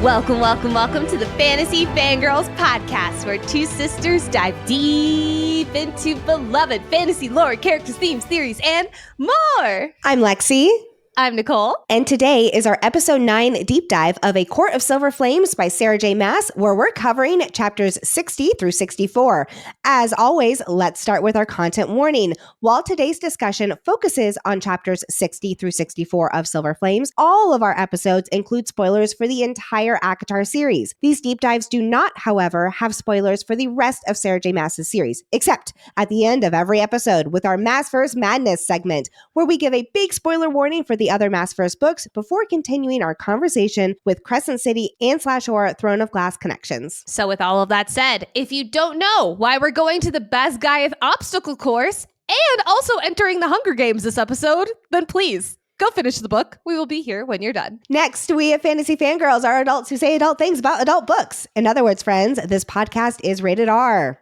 Welcome to the Fantasy Fangirls Podcast, where two sisters dive deep into beloved fantasy lore, characters, themes, theories, and more. I'm Lexi. I'm Nicole. And today is our episode 9 deep dive of A Court of Silver Flames by Sarah J. Maas, where we're covering chapters 60 through 64. As always, let's start with our content warning. While today's discussion focuses on chapters 60 through 64 of Silver Flames, all of our episodes include spoilers for the entire ACOSF series. These deep dives do not, however, have spoilers for the rest of Sarah J. Maas' series, except at the end of every episode with our Maasverse Madness segment, where we give a big spoiler warning for the other Maasverse books before continuing our conversation with Crescent City and /or Throne of Glass connections. So with all of that said, if you don't know why we're going to the Basgaev obstacle course and also entering the Hunger Games this episode, then please go finish the book. We will be here when you're done. Next, we have Fantasy Fangirls, are adults who say adult things about adult books. In other words, friends, this podcast is rated R.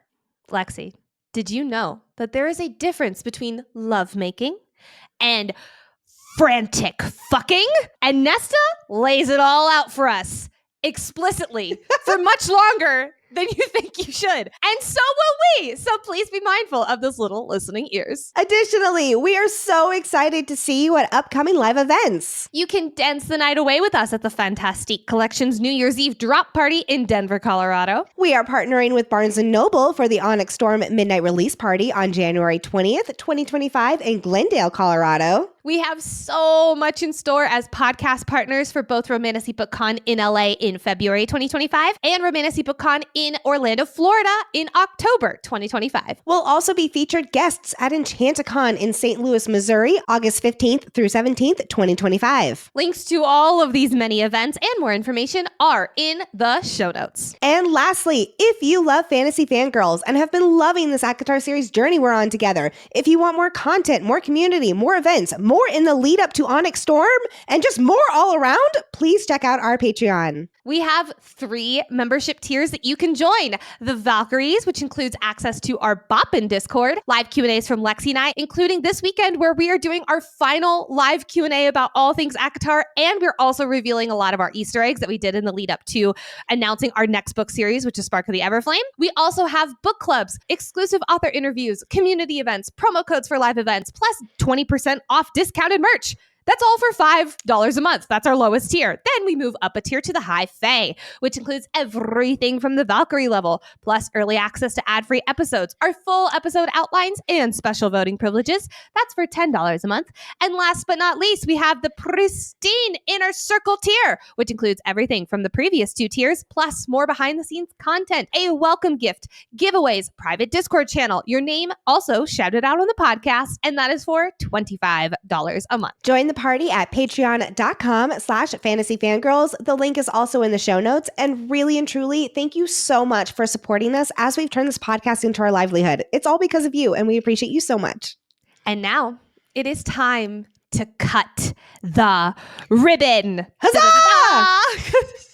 Lexi, did you know that there is a difference between lovemaking and frantic fucking? And Nesta lays it all out for us explicitly for much longer than you think you should. And so will we. So please be mindful of those little listening ears. Additionally, we are so excited to see you at upcoming live events. You can dance the night away with us at the Fantastique Collection's New Year's Eve drop party in Denver, Colorado. We are partnering with Barnes & Noble for the Onyx Storm Midnight Release Party on January 20th, 2025 in Glendale, Colorado. We have so much in store as podcast partners for both Romantasy BookCon in LA in February 2025 and Romantasy BookCon in Orlando, Florida in October 2025. We'll also be featured guests at Enchanticon in St. Louis, Missouri, August 15th through 17th, 2025. Links to all of these many events and more information are in the show notes. And lastly, if you love Fantasy Fangirls and have been loving this ACOSF series journey we're on together, if you want more content, more community, more events, more in the lead up to Onyx Storm, and just more all around, please check out our Patreon. We have 3 membership tiers that you can join. The Valkyries, which includes access to our Boppin' Discord, live Q&As from Lexi and I, including this weekend where we are doing our final live Q&A about all things ACOTAR, and we're also revealing a lot of our Easter eggs that we did in the lead up to announcing our next book series, which is Spark of the Everflame. We also have book clubs, exclusive author interviews, community events, promo codes for live events, plus 20% off discounted merch. That's all for $5 a month. That's our lowest tier. Then we move up a tier to the High Fae, which includes everything from the Valkyrie level, plus early access to ad-free episodes, our full episode outlines, and special voting privileges. That's for $10 a month. And last but not least, we have the pristine Inner Circle tier, which includes everything from the previous 2 tiers, plus more behind-the-scenes content, a welcome gift, giveaways, private Discord channel, your name also shouted out on the podcast, and that is for $25 a month. Join the party at patreon.com/fantasyfangirls. The link is also in the show notes. And really and truly, thank you so much for supporting us as we've turned this podcast into our livelihood. It's all because of you, and we appreciate you so much. And now it is time to cut the ribbon. Huzzah!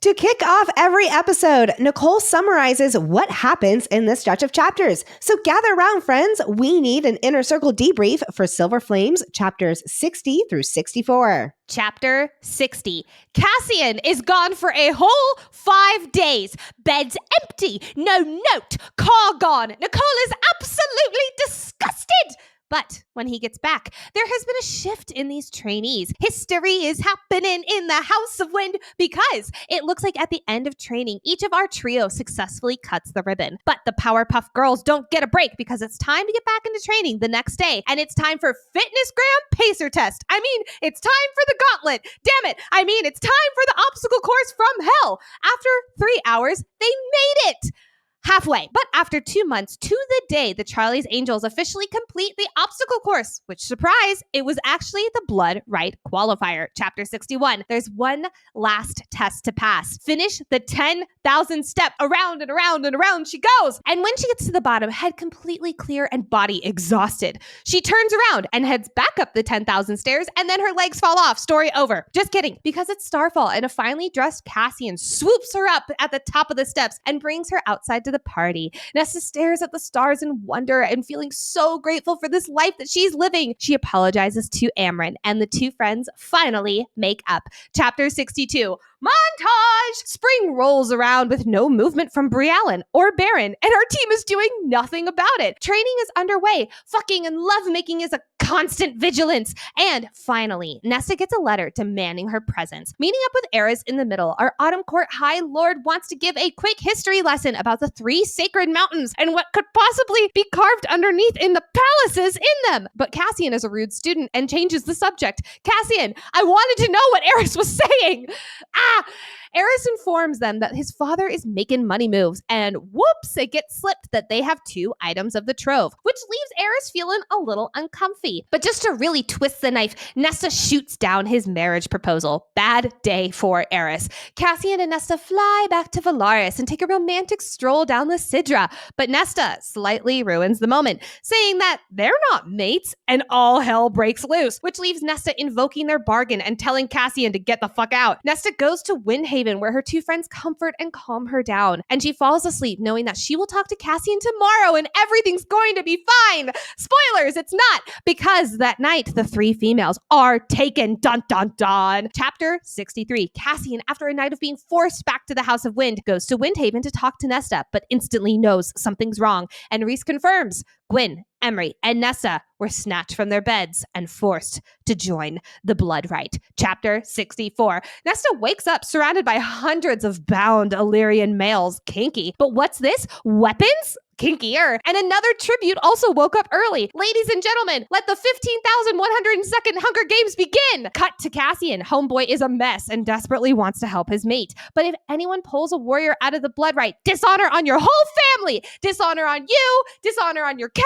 To kick off every episode, Nicole summarizes what happens in this stretch of chapters. So gather around, friends. We need an Inner Circle Debrief for Silver Flames, chapters 60 through 64. Chapter 60. Cassian is gone for a whole 5 days. Bed's empty. No note. Car gone. Nicole is absolutely disgusted. But when he gets back, there has been a shift in these trainees. History is happening in the House of Wind because it looks like at the end of training, each of our trio successfully cuts the ribbon. But the Powerpuff Girls don't get a break because it's time to get back into training the next day. And it's time for Fitness Gram Pacer Test. I mean, it's time for the gauntlet. Damn it. I mean, it's time for the obstacle course from hell. After 3 hours, they made it. Halfway. But after 2 months to the day, the Charlie's Angels officially complete the obstacle course, which, surprise, it was actually the Blood Rite qualifier, chapter 61. There's one last test to pass. Finish the 10,000 step. Around and around and around she goes. And when she gets to the bottom, head completely clear and body exhausted, she turns around and heads back up the 10,000 stairs, and then her legs fall off. Story over. Just kidding, because it's Starfall, and a finely dressed Cassian swoops her up at the top of the steps and brings her outside to the party. Nesta stares at the stars in wonder and feeling so grateful for this life that she's living. She apologizes to Amryn, and the two friends finally make up. Chapter 62. Montage! Spring rolls around with no movement from Briallen or Baron, and our team is doing nothing about it. Training is underway. Fucking and lovemaking is a constant vigilance. And finally, Nesta gets a letter demanding her presence. Meeting up with Eris in the middle, our Autumn Court High Lord wants to give a quick history lesson about the 3 sacred mountains and what could possibly be carved underneath in the palaces in them. But Cassian is a rude student and changes the subject. Cassian, I wanted to know what Eris was saying. Eris informs them that his father is making money moves, and whoops, it gets slipped that they have 2 items of the trove, which leaves Eris feeling a little uncomfy. But just to really twist the knife, Nesta shoots down his marriage proposal. Bad day for Eris. Cassian and Nesta fly back to Valaris and take a romantic stroll down the Sidra, but Nesta slightly ruins the moment, saying that they're not mates, and all hell breaks loose, which leaves Nesta invoking their bargain and telling Cassian to get the fuck out. Nesta goes to Windhaven, where her 2 friends comfort and calm her down, and she falls asleep knowing that she will talk to Cassian tomorrow and everything's going to be fine. Spoilers, it's not, because that night the 3 females are taken. Dun dun dun. Chapter 63. Cassian, after a night of being forced back to the House of Wind, goes to Windhaven to talk to Nesta, but instantly knows something's wrong, and Rhys confirms Gwyn, Emery, and Nesta were snatched from their beds and forced to join the Blood Rite. Chapter 64. Nesta wakes up surrounded by hundreds of bound Illyrian males. Kinky. But what's this? Weapons? Kinkier. And another tribute also woke up early. Ladies and gentlemen, let the 15,102nd Hunger Games begin. Cut to Cassian. Homeboy is a mess and desperately wants to help his mate. But if anyone pulls a warrior out of the Blood Rite, dishonor on your whole family. Dishonor on you. Dishonor on your cow.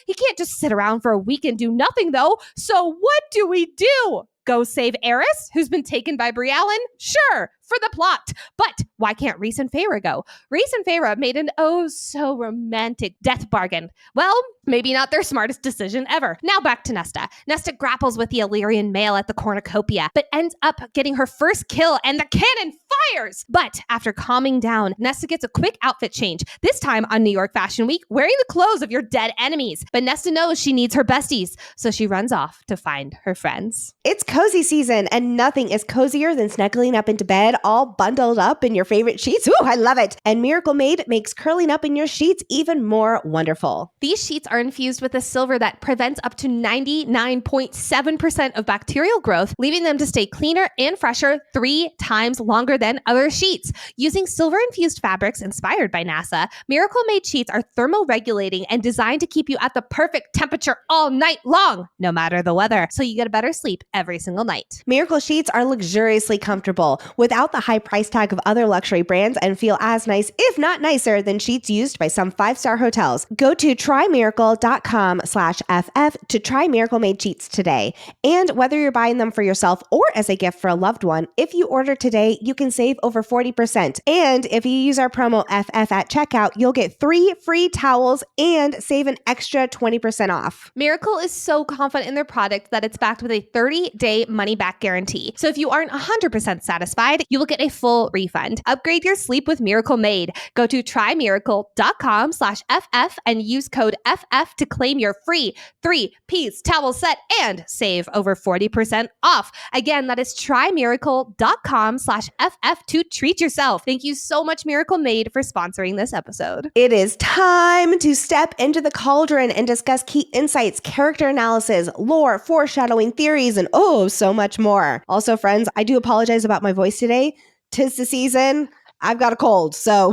He can't just sit around for a week and do nothing though. So what do we do? Go save Eris, who's been taken by Briallen? Sure, for the plot. But why can't Rhys and Feyre go? Rhys and Feyre made an oh-so-romantic death bargain. Well, maybe not their smartest decision ever. Now back to Nesta. Nesta grapples with the Illyrian male at the cornucopia, but ends up getting her first kill, and the cannon fires! But after calming down, Nesta gets a quick outfit change, this time on New York Fashion Week, wearing the clothes of your dead enemies. But Nesta knows she needs her besties, so she runs off to find her friends. It's cozy season, and nothing is cozier than snuggling up into bed, all bundled up in your favorite sheets. Ooh, I love it. And Miracle Maid makes curling up in your sheets even more wonderful. These sheets are infused with a silver that prevents up to 99.7% of bacterial growth, leaving them to stay cleaner and fresher 3 times longer than other sheets. Using silver-infused fabrics inspired by NASA, Miracle Maid sheets are thermoregulating and designed to keep you at the perfect temperature all night long, no matter the weather, so you get a better sleep every single night. Miracle sheets are luxuriously comfortable without the high price tag of other luxury brands and feel as nice, if not nicer, than sheets used by some 5-star hotels. Go to trymiracle.com/FF to try Miracle Maid sheets today. And whether you're buying them for yourself or as a gift for a loved one, if you order today, you can save over 40%. And if you use our promo FF at checkout, you'll get 3 free towels and save an extra 20% off. Miracle is so confident in their product that it's backed with a 30-day money-back guarantee. So if you aren't 100% satisfied, you will get a full refund. Upgrade your sleep with Miracle Maid. Go to trymiracle.com/FF and use code FF to claim your free 3-piece towel set and save over 40% off. Again, that is trymiracle.com/FF to treat yourself. Thank you so much, Miracle Maid, for sponsoring this episode. It is time to step into the cauldron and discuss key insights, character analysis, lore, foreshadowing, theories, and so much more. Also, friends, I do apologize about my voice today. 'Tis the season. I've got a cold, so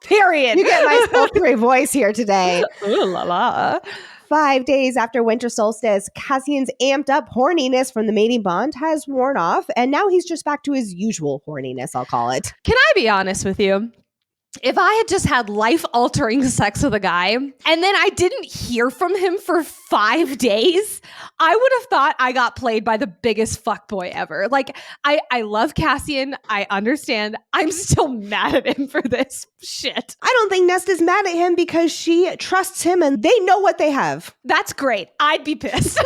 Period. You get my sultry voice here today. Ooh la la. 5 days after winter solstice, Cassian's amped up horniness from the mating bond has worn off, and now he's just back to his usual horniness, I'll call it. Can I be honest with you? If I had just had life-altering sex with a guy and then I didn't hear from him for 5 days, I would have thought I got played by the biggest fuckboy ever. Like, I love Cassian. I understand. I'm still mad at him for this shit. I don't think Nesta's mad at him because she trusts him and they know what they have. That's great. I'd be pissed.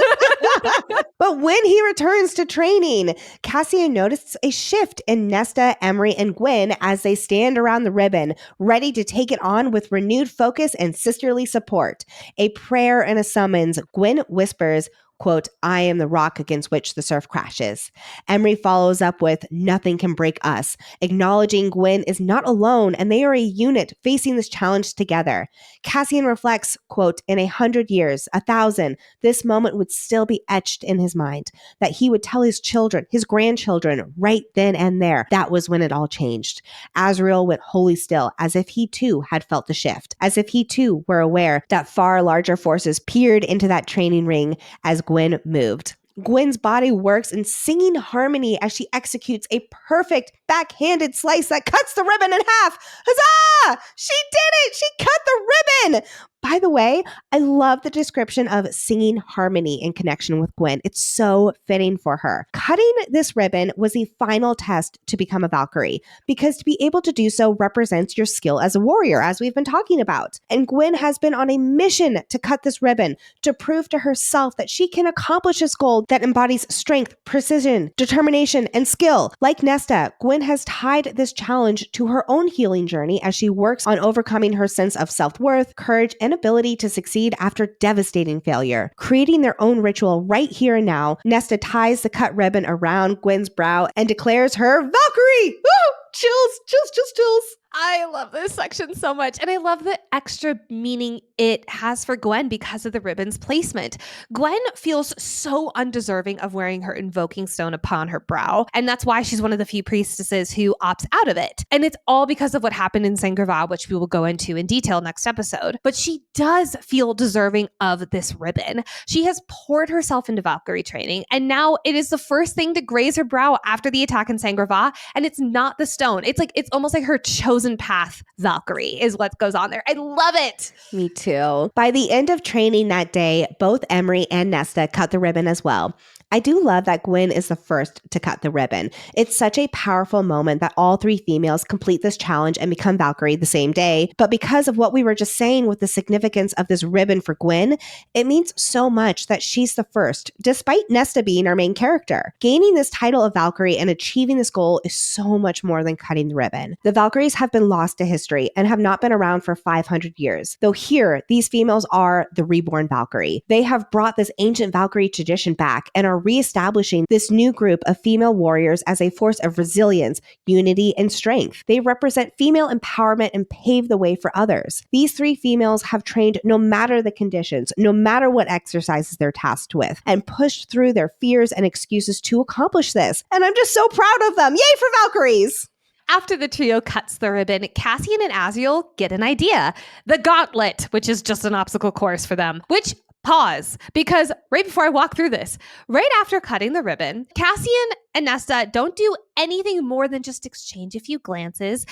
But when he returns to training, Cassian notices a shift in Nesta, Emery, and Gwyn as they stand around the ribbon, ready to take it on with renewed focus and sisterly support. A prayer and a summons, Gwyn whispers, quote, "I am the rock against which the surf crashes." Emery follows up with, "Nothing can break us," acknowledging Gwen is not alone and they are a unit facing this challenge together. Cassian reflects, quote, "In 100 years, 1,000, this moment would still be etched in his mind, that he would tell his children, his grandchildren, right then and there. That was when it all changed." Azrael went wholly still, as if he too had felt the shift, as if he too were aware that far larger forces peered into that training ring as Gwen moved. Gwen's body works in singing harmony as she executes a perfect backhanded slice that cuts the ribbon in half. Huzzah! She did it! She cut the ribbon! By the way, I love the description of singing harmony in connection with Gwen. It's so fitting for her. Cutting this ribbon was the final test to become a Valkyrie, because to be able to do so represents your skill as a warrior, as we've been talking about. And Gwen has been on a mission to cut this ribbon, to prove to herself that she can accomplish this goal that embodies strength, precision, determination, and skill. Like Nesta, Gwen has tied this challenge to her own healing journey as she works on overcoming her sense of self-worth, courage, and ability to succeed after devastating failure. Creating their own ritual right here and now, Nesta ties the cut ribbon around Gwen's brow and declares her Valkyrie! Woo! Chills, chills, chills, chills. I love this section so much. And I love the extra meaning it has for Gwen because of the ribbon's placement. Gwen feels so undeserving of wearing her invoking stone upon her brow. And that's why she's one of the few priestesses who opts out of it. And it's all because of what happened in Saint-Gervais, which we will go into in detail next episode. But she does feel deserving of this ribbon. She has poured herself into Valkyrie training. And now it is the first thing to graze her brow after the attack in Saint-Gervais. And it's not the stone. It's almost like her chosen path Valkyrie is what goes on there. I love it. Me too. By the end of training that day, both Emery and Nesta cut the ribbon as well. I do love that Gwen is the first to cut the ribbon. It's such a powerful moment that all three females complete this challenge and become Valkyrie the same day. But because of what we were just saying with the significance of this ribbon for Gwen, it means so much that she's the first, despite Nesta being our main character. Gaining this title of Valkyrie and achieving this goal is so much more than cutting the ribbon. The Valkyries have been lost to history and have not been around for 500 years. Though here, these females are the reborn Valkyrie. They have brought this ancient Valkyrie tradition back and are reestablishing this new group of female warriors as a force of resilience, unity, and strength. They represent female empowerment and pave the way for others. These three females have trained no matter the conditions, no matter what exercises they're tasked with, and pushed through their fears and excuses to accomplish this. And I'm just so proud of them. Yay for Valkyries! After the trio cuts the ribbon, Cassian and Azrael get an idea. The gauntlet, which is just an obstacle course for them, which pause, because right before I walk through this, right after cutting the ribbon, Cassian and Nesta don't do anything more than just exchange a few glances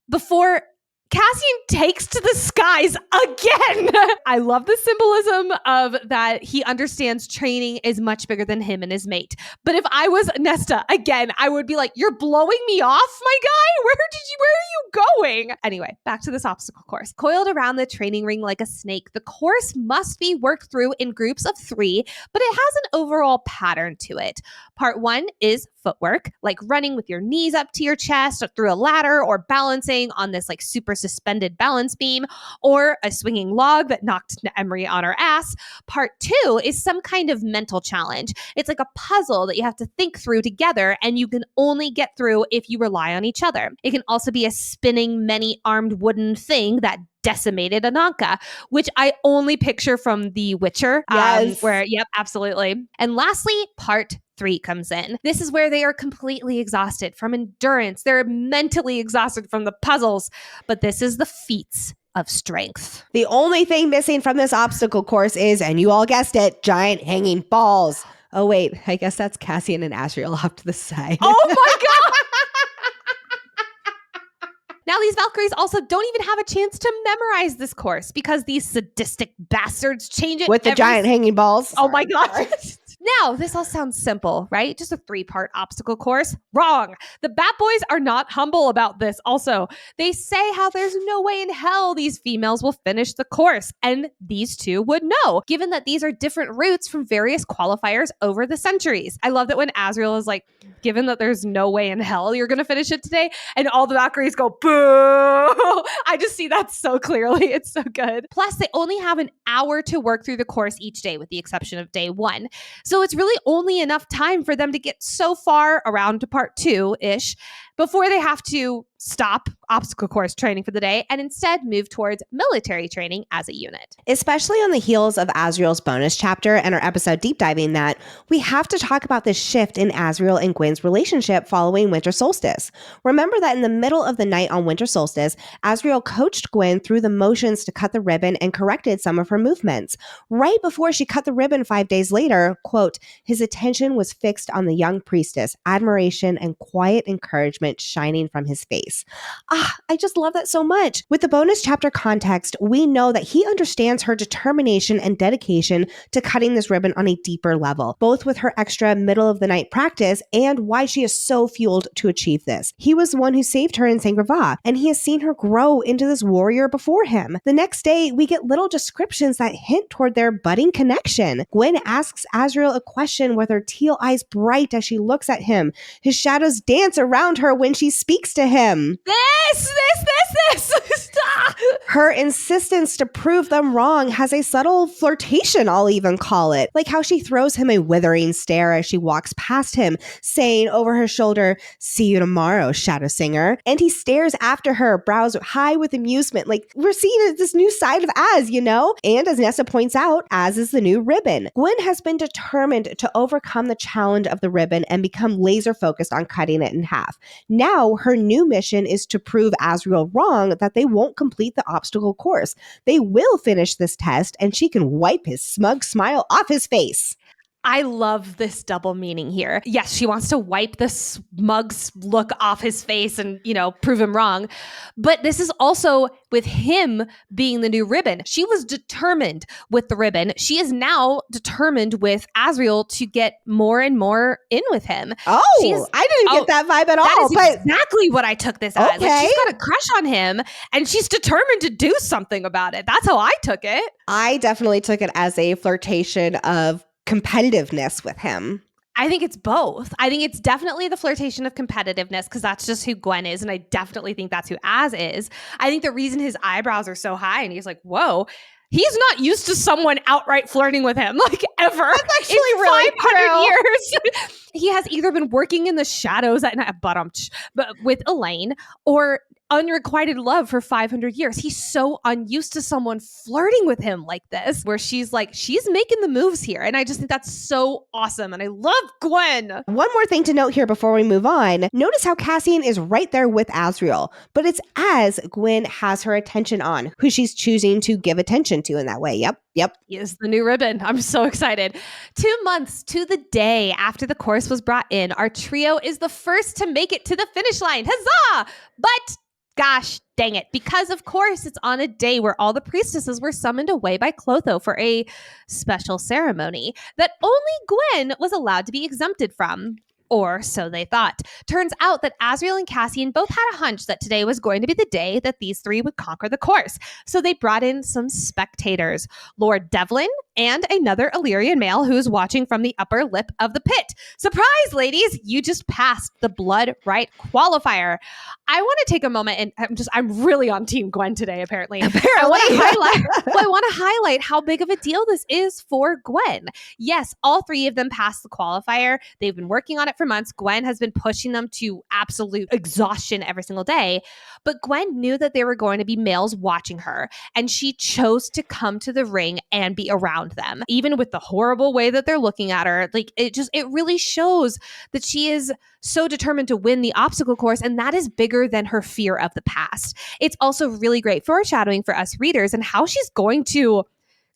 before Cassian takes to the skies again. I love the symbolism of that he understands training is much bigger than him and his mate. But if I was Nesta, again, I would be like, you're blowing me off, my guy? Where are you going? Anyway, back to this obstacle course. Coiled around the training ring like a snake, the course must be worked through in groups of 3, but it has an overall pattern to it. Part 1 is footwork, like running with your knees up to your chest or through a ladder, or balancing on this like super suspended balance beam, or a swinging log that knocked Emery on her ass. Part 2 is some kind of mental challenge. It's like a puzzle that you have to think through together, and you can only get through if you rely on each other. It can also be a spinning many-armed wooden thing that decimated Ananka, which I only picture from The Witcher. Yes. Yep, absolutely. And lastly, part 3 comes in. This is where they are completely exhausted from endurance. They're mentally exhausted from the puzzles, but this is the feats of strength. The only thing missing from this obstacle course is, and you all guessed it, giant hanging balls. Oh wait, I guess that's Cassian and Azrael off to the side. Oh my god! Now, these Valkyries also don't even have a chance to memorize this course because these sadistic bastards change it with the giant hanging balls. Oh my god. Now, this all sounds simple, right? Just a 3-part obstacle course. Wrong. The Bat Boys are not humble about this also. They say how there's no way in hell these females will finish the course, and these two would know, given that these are different routes from various qualifiers over the centuries. I love that when Azriel is like, given that there's no way in hell you're going to finish it today, and all the Valkyries go, boo! I just see that so clearly. It's so good. Plus, they only have an hour to work through the course each day, with the exception of day 1. So it's really only enough time for them to get so far around to part 2-ish before they have to stop obstacle course training for the day and instead move towards military training as a unit. Especially on the heels of Azriel's bonus chapter and our episode deep diving that, we have to talk about this shift in Azriel and Gwen's relationship following winter solstice. Remember that in the middle of the night on winter solstice, Azriel coached Gwen through the motions to cut the ribbon and corrected some of her movements. Right before she cut the ribbon 5 days later, quote, his attention was fixed on the young priestess, admiration and quiet encouragement shining from his face. I just love that so much. With the bonus chapter context, we know that he understands her determination and dedication to cutting this ribbon on a deeper level, both with her extra middle of the night practice and why she is so fueled to achieve this. He was the one who saved her in Saint-Grava, and he has seen her grow into this warrior before him. The next day, we get little descriptions that hint toward their budding connection. Gwen asks Azriel a question with her teal eyes bright as she looks at him. His shadows dance around her when she speaks to him. This. Her insistence to prove them wrong has a subtle flirtation, I'll even call it. Like how she throws him a withering stare as she walks past him, saying over her shoulder, see you tomorrow, Shadow Singer. And he stares after her, brows high with amusement. Like, we're seeing this new side of Az, you know? And as Nessa points out, Az is the new ribbon. Gwen has been determined to overcome the challenge of the ribbon and become laser focused on cutting it in half. Now, her new mission is to prove Azriel wrong that they won't complete the obstacle course. They will finish this test, and she can wipe his smug smile off his face. I love this double meaning here. Yes, she wants to wipe the smug look off his face and, prove him wrong. But this is also with him being the new ribbon. She was determined with the ribbon. She is now determined with Azriel to get more and more in with him. I didn't get that vibe at all. That is exactly what I took this as. Okay. Like, she's got a crush on him and she's determined to do something about it. That's how I took it. I definitely took it as a flirtation of competitiveness with him. I think it's both. I think it's definitely the flirtation of competitiveness because that's just who Gwen is. And I definitely think that's who Az is. I think the reason his eyebrows are so high and he's like, whoa, he's not used to someone outright flirting with him, like, ever. That's actually in really 500 years. He has either been working in the shadows but with Elaine or unrequited love for 500 years. He's so unused to someone flirting with him like this, where she's making the moves here. And I just think that's so awesome. And I love Gwen. One more thing to note here before we move on. Notice how Cassian is right there with Azriel, but it's Az Gwen has her attention on, who she's choosing to give attention to in that way. Yep. He is the new ribbon. I'm so excited. 2 months to the day after the course was brought in, our trio is the first to make it to the finish line. Huzzah! But gosh dang it, because of course it's on a day where all the priestesses were summoned away by Clotho for a special ceremony that only Gwen was allowed to be exempted from. Or so they thought. Turns out that Azriel and Cassian both had a hunch that today was going to be the day that these three would conquer the course. So they brought in some spectators, Lord Devlin and another Illyrian male who is watching from the upper lip of the pit. Surprise, ladies, you just passed the Blood Rite qualifier. I want to take a moment and I'm really on Team Gwen today, apparently. I want to highlight how big of a deal this is for Gwen. Yes, all three of them passed the qualifier. They've been working on it for months. Gwen has been pushing them to absolute exhaustion every single day. But Gwen knew that there were going to be males watching her, and she chose to come to the ring and be around them. Even with the horrible way that they're looking at her, it really shows that she is so determined to win the obstacle course, and that is bigger than her fear of the past. It's also really great foreshadowing for us readers and how she's going to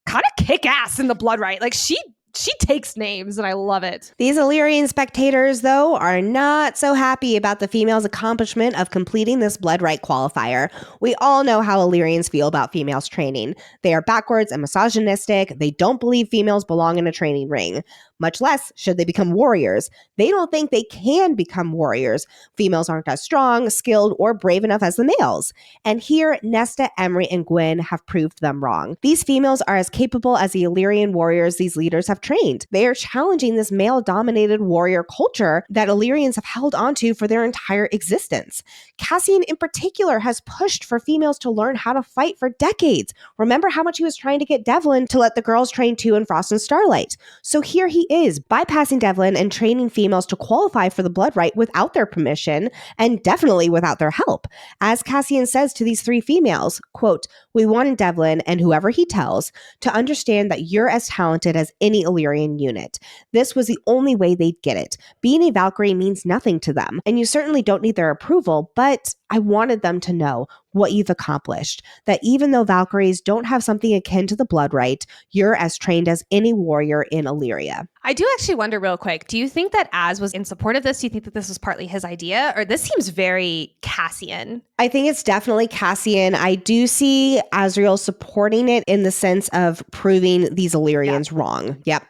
kind of kick ass in the Blood Rite. Like, she she takes names and I love it. These Illyrian spectators, though, are not so happy about the females' accomplishment of completing this Blood Rite qualifier. We all know how Illyrians feel about females training. They are backwards and misogynistic. They don't believe females belong in a training ring. Much less should they become warriors. They don't think they can become warriors. Females aren't as strong, skilled, or brave enough as the males. And here, Nesta, Emery, and Gwen have proved them wrong. These females are as capable as the Illyrian warriors these leaders have trained. They are challenging this male-dominated warrior culture that Illyrians have held onto for their entire existence. Cassian, in particular, has pushed for females to learn how to fight for decades. Remember how much he was trying to get Devlin to let the girls train too in Frost and Starlight. So here he is, bypassing Devlin and training females to qualify for the Blood Rite without their permission, and definitely without their help. As Cassian says to these three females, quote, "We wanted Devlin, and whoever he tells, to understand that you're as talented as any Illyrian unit. This was the only way they'd get it. Being a Valkyrie means nothing to them, and you certainly don't need their approval, but I wanted them to know what you've accomplished, that even though Valkyries don't have something akin to the Blood Rite, you're as trained as any warrior in Illyria." I do actually wonder real quick, do you think that Az was in support of this? Do you think that this was partly his idea? Or this seems very Cassian? I think it's definitely Cassian. I do see Azriel supporting it in the sense of proving these Illyrians wrong. Yep.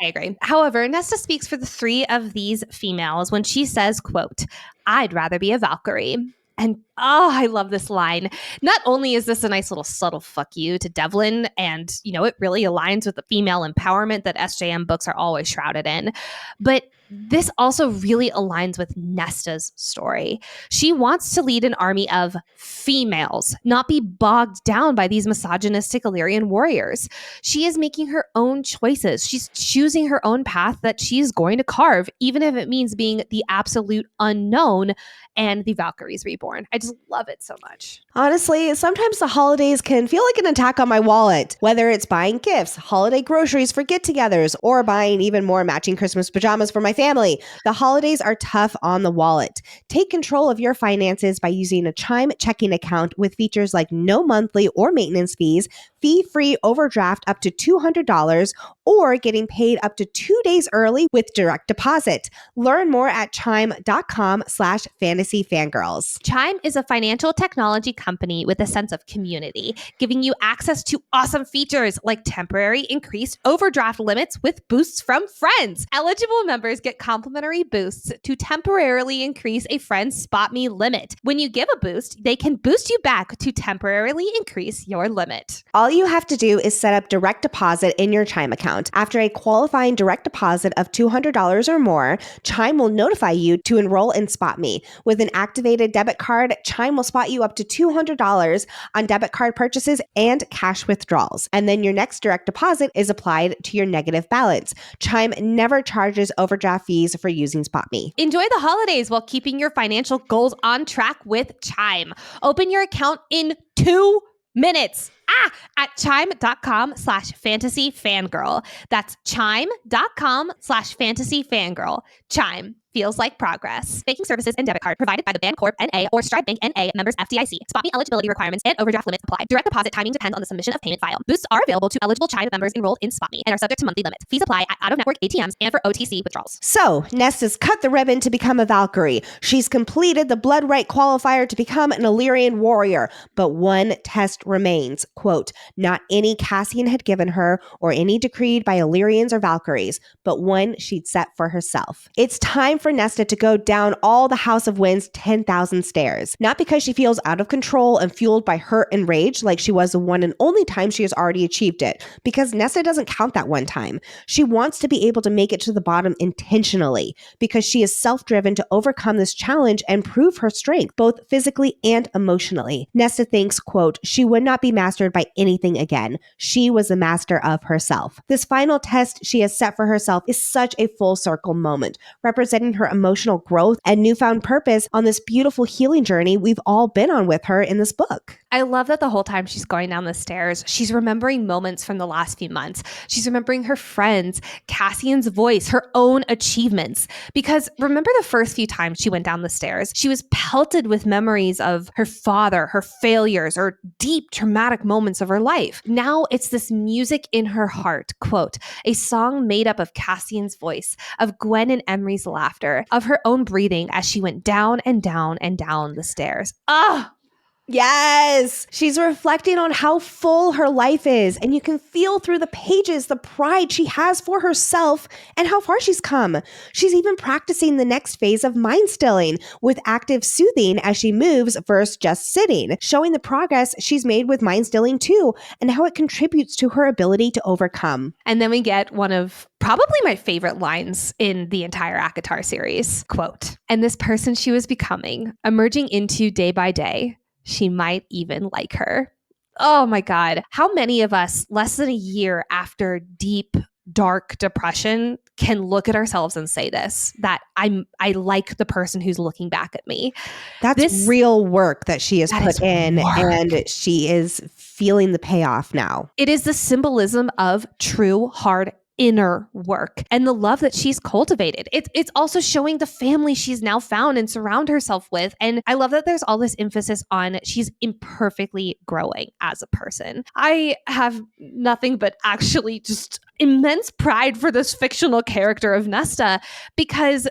I agree. However, Nesta speaks for the three of these females when she says, quote, "I'd rather be a Valkyrie." And I love this line. Not only is this a nice little subtle fuck you to Devlin, and, it really aligns with the female empowerment that SJM books are always shrouded in, but this also really aligns with Nesta's story. She wants to lead an army of females, not be bogged down by these misogynistic Illyrian warriors. She is making her own choices. She's choosing her own path that she's going to carve, even if it means being the absolute unknown and the Valkyries reborn. I just love it so much. Honestly, sometimes the holidays can feel like an attack on my wallet, whether it's buying gifts, holiday groceries for get-togethers, or buying even more matching Christmas pajamas for my family. The holidays are tough on the wallet. Take control of your finances by using a Chime checking account with features like no monthly or maintenance fees, fee-free overdraft up to $200, or getting paid up to 2 days early with direct deposit. Learn more at chime.com/fantasy fangirls. Chime is a financial technology company with a sense of community, giving you access to awesome features like temporary increased overdraft limits with boosts from friends. Eligible members get complimentary boosts to temporarily increase a friend's Spot Me limit. When you give a boost, they can boost you back to temporarily increase your limit. All you have to do is set up direct deposit in your Chime account. After a qualifying direct deposit of $200 or more, Chime will notify you to enroll in Spot Me. With an activated debit card, Chime will spot you up to $200 on debit card purchases and cash withdrawals. And then your next direct deposit is applied to your negative balance. Chime never charges overdraft fees for using Spot Me. Enjoy the holidays while keeping your financial goals on track with Chime. Open your account in 2 minutes. At chime.com/fantasy fangirl. That's chime.com/fantasy fangirl. Chime feels like progress. Banking services and debit card provided by the Bancorp N.A. or Stride Bank N.A. members FDIC. Spot Me eligibility requirements and overdraft limits apply. Direct deposit timing depends on the submission of payment file. Boosts are available to eligible Chime members enrolled in Spot Me and are subject to monthly limits. Fees apply at out-of-network ATMs and for OTC withdrawals. So, Nesta's cut the ribbon to become a Valkyrie. She's completed the Blood Rite qualifier to become an Illyrian warrior. But one test remains. Quote, not any Cassian had given her or any decreed by Illyrians or Valkyries, but one she'd set for herself. It's time for Nesta to go down all the House of Wind's 10,000 stairs. Not because she feels out of control and fueled by hurt and rage like she was the one and only time she has already achieved it, because Nesta doesn't count that one time. She wants to be able to make it to the bottom intentionally, because she is self-driven to overcome this challenge and prove her strength, both physically and emotionally. Nesta thinks, quote, she would not be mastered by anything again. She was the master of herself. This final test she has set for herself is such a full circle moment, representing reflecting her emotional growth and newfound purpose on this beautiful healing journey we've all been on with her in this book. I love that the whole time she's going down the stairs, she's remembering moments from the last few months. She's remembering her friends, Cassian's voice, her own achievements. Because remember the first few times she went down the stairs, she was pelted with memories of her father, her failures, or deep traumatic moments of her life. Now it's this music in her heart, quote, a song made up of Cassian's voice, of Gwen and Emery's laughter, of her own breathing as she went down and down and down the stairs. Ah! Yes, she's reflecting on how full her life is, and you can feel through the pages the pride she has for herself and how far she's come. She's even practicing the next phase of mind stilling with active soothing as she moves versus just sitting, showing the progress she's made with mind stilling too, and how it contributes to her ability to overcome. And then we get one of probably my favorite lines in the entire ACOTAR series, quote, and this person she was becoming, emerging into day by day, she might even like her. Oh my God. How many of us, less than a year after deep, dark depression, can look at ourselves and say this, that I like the person who's looking back at me. That's real work that she has put in, and she is feeling the payoff now. It is the symbolism of true, hard inner work and the love that she's cultivated. It's also showing the family she's now found and surround herself with. And I love that there's all this emphasis on she's imperfectly growing as a person. I have nothing but actually just immense pride for this fictional character of Nesta, because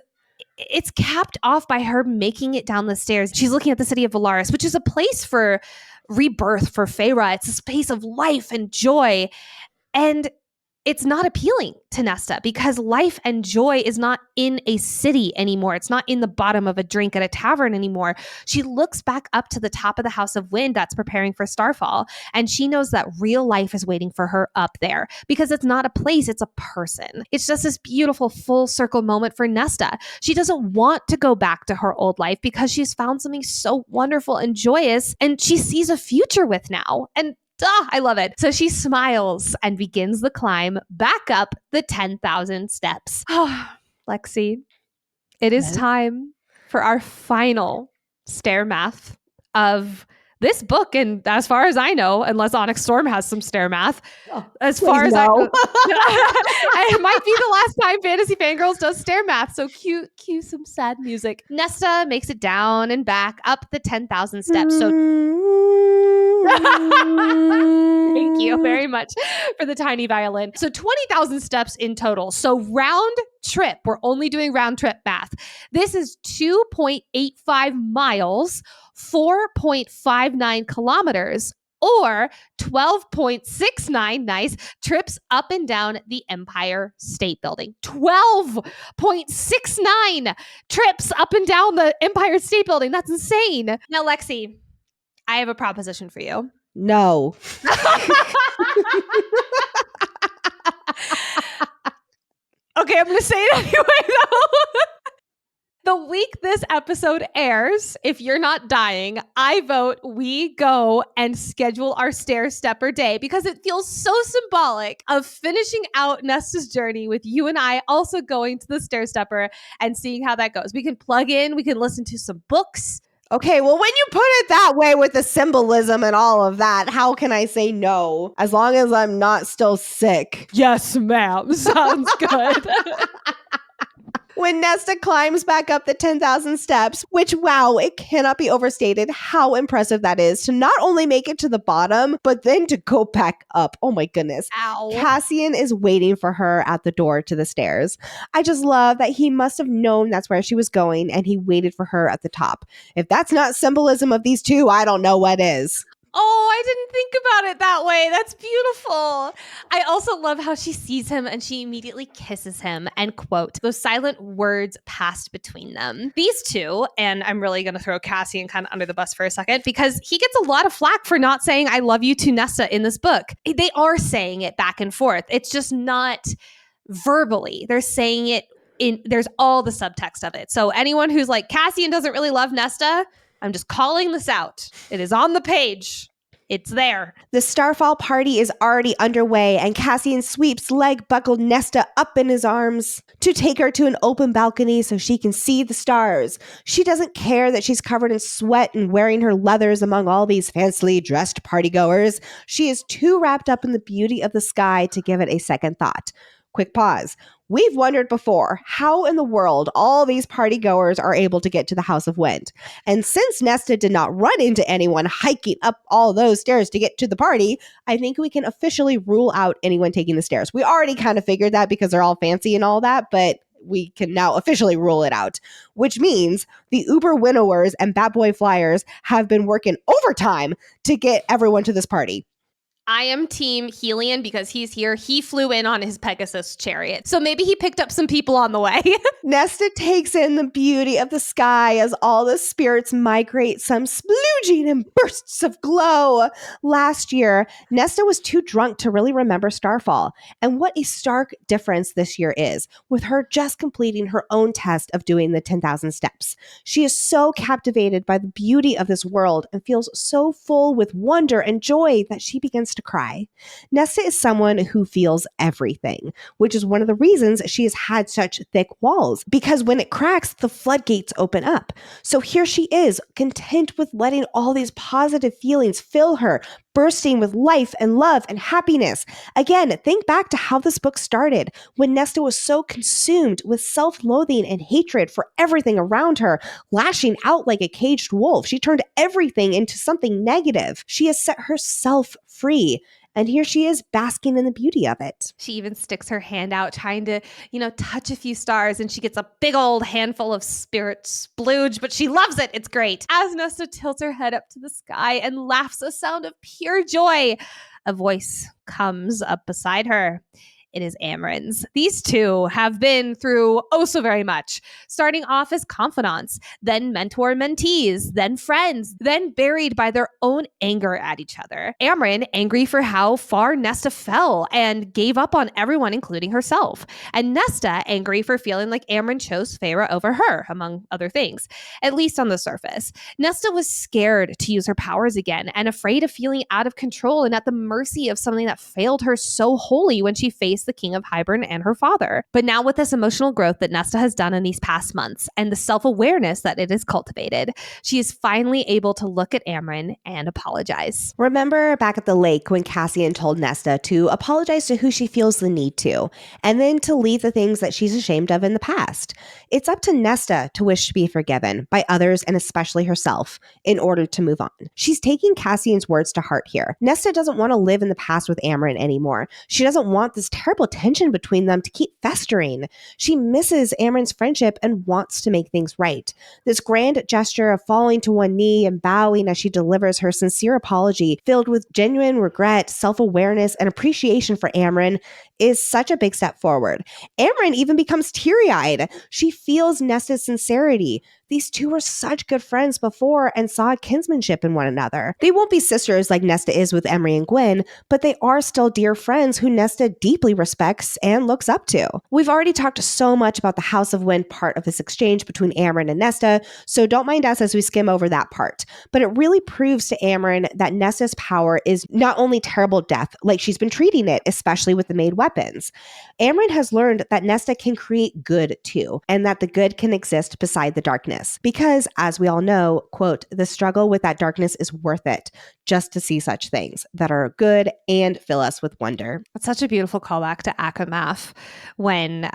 it's capped off by her making it down the stairs. She's looking at the city of Valaris, which is a place for rebirth for Fae-vorite. It's a space of life and joy. And it's not appealing to Nesta because life and joy is not in a city anymore. It's not in the bottom of a drink at a tavern anymore. She looks back up to the top of the House of Wind that's preparing for Starfall, and she knows that real life is waiting for her up there because it's not a place, it's a person. It's just this beautiful full circle moment for Nesta. She doesn't want to go back to her old life because she's found something so wonderful and joyous and she sees a future with now. And I love it. So she smiles and begins the climb back up the 10,000 steps. Lexi, it is time for our final stair math of this book. And as far as I know, unless Onyx Storm has some stair math, as far as I know, it might be the last time Fantasy Fangirls does stair math. So cue some sad music. Nesta makes it down and back up the 10,000 steps. So thank you very much for the tiny violin. So 20,000 steps in total. So round trip, we're only doing round trip math. This is 2.85 miles, 4.59 kilometers, or 12.69 nice trips up and down the Empire State Building. 12.69 trips up and down the Empire State Building. That's insane. Now, Lexi, I have a proposition for you. No. Okay, I'm going to say it anyway, though. The week this episode airs, if you're not dying, I vote we go and schedule our stair stepper day because it feels so symbolic of finishing out Nesta's journey with you and I also going to the stair stepper and seeing how that goes. We can plug in, we can listen to some books. Okay, well, when you put it that way with the symbolism and all of that, how can I say no? As long as I'm not still sick. Yes, ma'am. Sounds good. When Nesta climbs back up the 10,000 steps, which, wow, it cannot be overstated how impressive that is to not only make it to the bottom, but then to go back up. Oh my goodness. Ow. Cassian is waiting for her at the door to the stairs. I just love that he must have known that's where she was going and he waited for her at the top. If that's not symbolism of these two, I don't know what is. Oh, I didn't think about it that way. That's beautiful. I also love how she sees him and she immediately kisses him and, quote, those silent words passed between them. These two, and I'm really going to throw Cassian kind of under the bus for a second because he gets a lot of flack for not saying I love you to Nesta in this book. They are saying it back and forth. It's just not verbally. They're saying it there's all the subtext of it. So anyone who's like, Cassian doesn't really love Nesta, I'm just calling this out. It is on the page. It's there. The Starfall party is already underway, and Cassian sweeps leg-buckled Nesta up in his arms to take her to an open balcony so she can see the stars. She doesn't care that she's covered in sweat and wearing her leathers among all these fancily dressed partygoers. She is too wrapped up in the beauty of the sky to give it a second thought. Quick pause. We've wondered before how in the world all these partygoers are able to get to the House of Wind. And since Nesta did not run into anyone hiking up all those stairs to get to the party, I think we can officially rule out anyone taking the stairs. We already kind of figured that because they're all fancy and all that, but we can now officially rule it out, which means the Uber winnowers and Bat Boy flyers have been working overtime to get everyone to this party. I am team Helion because he's here. He flew in on his Pegasus chariot. So maybe he picked up some people on the way. Nesta takes in the beauty of the sky as all the spirits migrate, some splooging in bursts of glow. Last year, Nesta was too drunk to really remember Starfall. And what a stark difference this year is, with her just completing her own test of doing the 10,000 steps. She is so captivated by the beauty of this world and feels so full with wonder and joy that she begins to cry. Nesta is someone who feels everything, which is one of the reasons she has had such thick walls, because when it cracks, the floodgates open up. So here she is, content with letting all these positive feelings fill her, bursting with life and love and happiness. Again, think back to how this book started, when Nesta was so consumed with self-loathing and hatred for everything around her, lashing out like a caged wolf. She turned everything into something negative. She has set herself free. And here she is basking in the beauty of it. She even sticks her hand out trying to, touch a few stars, and she gets a big old handful of spirit splooge, but she loves it. It's great. As Nesta tilts her head up to the sky and laughs a sound of pure joy, a voice comes up beside her. It is Amren's. These two have been through oh so very much, starting off as confidants, then mentor-mentees, then friends, then buried by their own anger at each other. Amren angry for how far Nesta fell and gave up on everyone, including herself. And Nesta angry for feeling like Amren chose Feyre over her, among other things, at least on the surface. Nesta was scared to use her powers again and afraid of feeling out of control and at the mercy of something that failed her so wholly when she faced the King of Hybern and her father. But now with this emotional growth that Nesta has done in these past months and the self-awareness that it has cultivated, she is finally able to look at Amren and apologize. Remember back at the lake when Cassian told Nesta to apologize to who she feels the need to, and then to leave the things that she's ashamed of in the past. It's up to Nesta to wish to be forgiven by others and especially herself in order to move on. She's taking Cassian's words to heart here. Nesta doesn't want to live in the past with Amren anymore. She doesn't want this terrible tension between them to keep festering. She misses Amren's friendship and wants to make things right. This grand gesture of falling to one knee and bowing as she delivers her sincere apology, filled with genuine regret, self-awareness, and appreciation for Amren, is such a big step forward. Amren even becomes teary-eyed. She feels Nesta's sincerity. These two were such good friends before and saw kinsmanship in one another. They won't be sisters like Nesta is with Emery and Gwen, but they are still dear friends who Nesta deeply respects and looks up to. We've already talked so much about the House of Wind part of this exchange between Amren and Nesta, so don't mind us as we skim over that part. But it really proves to Amren that Nesta's power is not only terrible death, like she's been treating it, especially with the made weapons. Amren has learned that Nesta can create good too, and that the good can exist beside the darkness. Because, as we all know, quote, the struggle with that darkness is worth it just to see such things that are good and fill us with wonder. It's such a beautiful callback to ACOSF when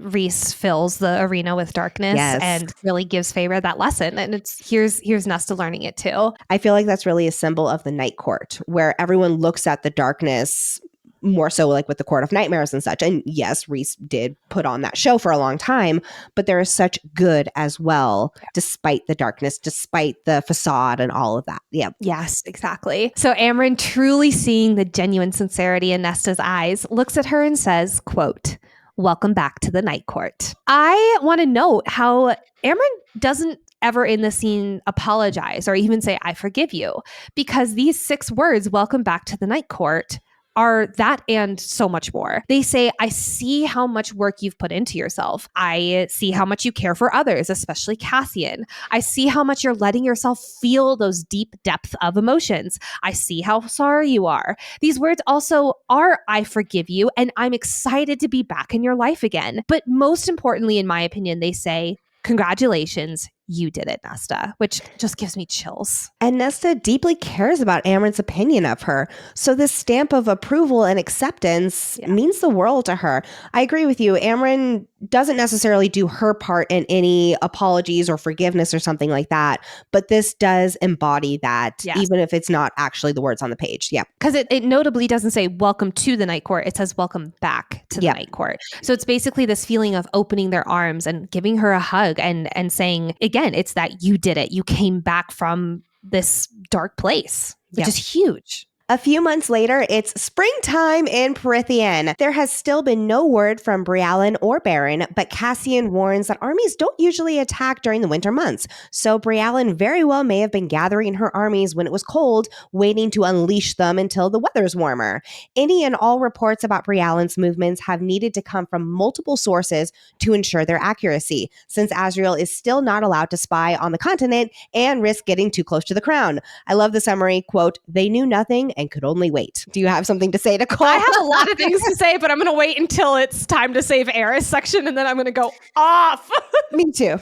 Rhys fills the arena with darkness and really gives Feyre that lesson. And here's Nesta learning it too. I feel like that's really a symbol of the Night Court, where everyone looks at the darkness more so like with the Court of Nightmares and such. And yes, Rhys did put on that show for a long time, but there is such good as well, despite the darkness, despite the facade and all of that. Yeah. Yes, exactly. So Amren, truly seeing the genuine sincerity in Nesta's eyes, looks at her and says, quote, "Welcome back to the Night Court." I want to note how Amren doesn't ever in the scene apologize or even say, "I forgive you," because these 6 words, "welcome back to the Night Court," are that and so much more. They say, I see how much work you've put into yourself. I see how much you care for others, especially Cassian. I see how much you're letting yourself feel those deep depth of emotions. I see how sorry you are. These words also are, I forgive you, and I'm excited to be back in your life again. But most importantly, in my opinion, they say, congratulations, you did it, Nesta, which just gives me chills. And Nesta deeply cares about Amren's opinion of her. So this stamp of approval and acceptance means the world to her. I agree with you. Amren doesn't necessarily do her part in any apologies or forgiveness or something like that. But this does embody that, even if it's not actually the words on the page. Yeah. Because it notably doesn't say welcome to the Night Court. It says welcome back to the Night Court. So it's basically this feeling of opening their arms and giving her a hug and saying, again, it's that you did it. You came back from this dark place, which is huge. A few months later, it's springtime in Prythian. There has still been no word from Briallen or Baron, but Cassian warns that armies don't usually attack during the winter months. So Briallen very well may have been gathering her armies when it was cold, waiting to unleash them until the weather's warmer. Any and all reports about Briallen's movements have needed to come from multiple sources to ensure their accuracy, since Azriel is still not allowed to spy on the continent and risk getting too close to the crown. I love the summary, quote, they knew nothing and could only wait. Do you have something to say, Nicole? I have a lot of things to say, but I'm going to wait until it's time to save Eris section, and then I'm going to go off. Me too.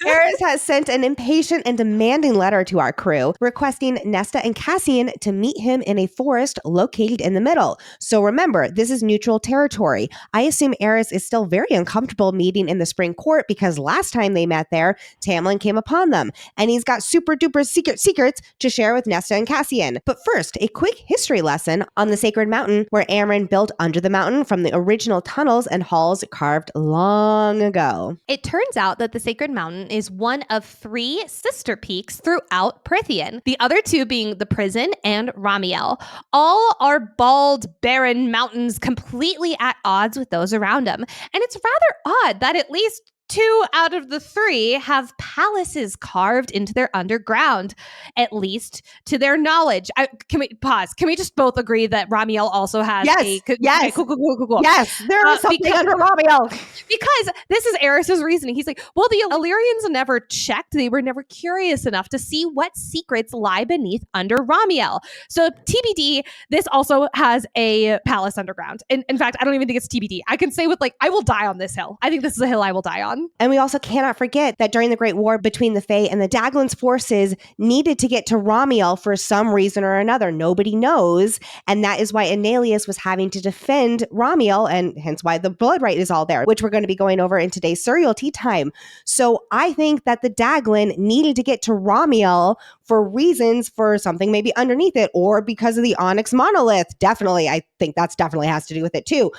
Eris has sent an impatient and demanding letter to our crew, requesting Nesta and Cassian to meet him in a forest located in the middle. So remember, this is neutral territory. I assume Eris is still very uncomfortable meeting in the Spring Court because last time they met there, Tamlin came upon them, and he's got super duper secrets to share with Nesta and Cassian. But first, a quick history lesson on the Sacred Mountain, where Amren built under the mountain from the original tunnels and halls carved long ago. It turns out that the Sacred Mountain is one of 3 sister peaks throughout Prythian, the other 2 being the prison and Ramiel. All are bald, barren mountains completely at odds with those around them. And it's rather odd that at least 2 out of the 3 have palaces carved into their underground, at least to their knowledge. Can we pause? Can we just both agree that Ramiel also has Yes, cool. Yes, there is something under Ramiel. Because this is Eris's reasoning. He's like, well, the Illyrians never checked. They were never curious enough to see what secrets lie beneath under Ramiel. So TBD, this also has a palace underground. And in fact, I don't even think it's TBD. I can say with I will die on this hill. I think this is a hill I will die on. And we also cannot forget that during the Great War between the Fae and the Daglin's forces needed to get to Ramiel for some reason or another. Nobody knows. And that is why Analius was having to defend Ramiel, and hence why the Blood Rite is all there, which we're going to be going over in today's Suriel Teatime. So I think that the Daglin needed to get to Ramiel for reasons for something maybe underneath it, or because of the Onyx monolith. Definitely. I think that's definitely has to do with it too.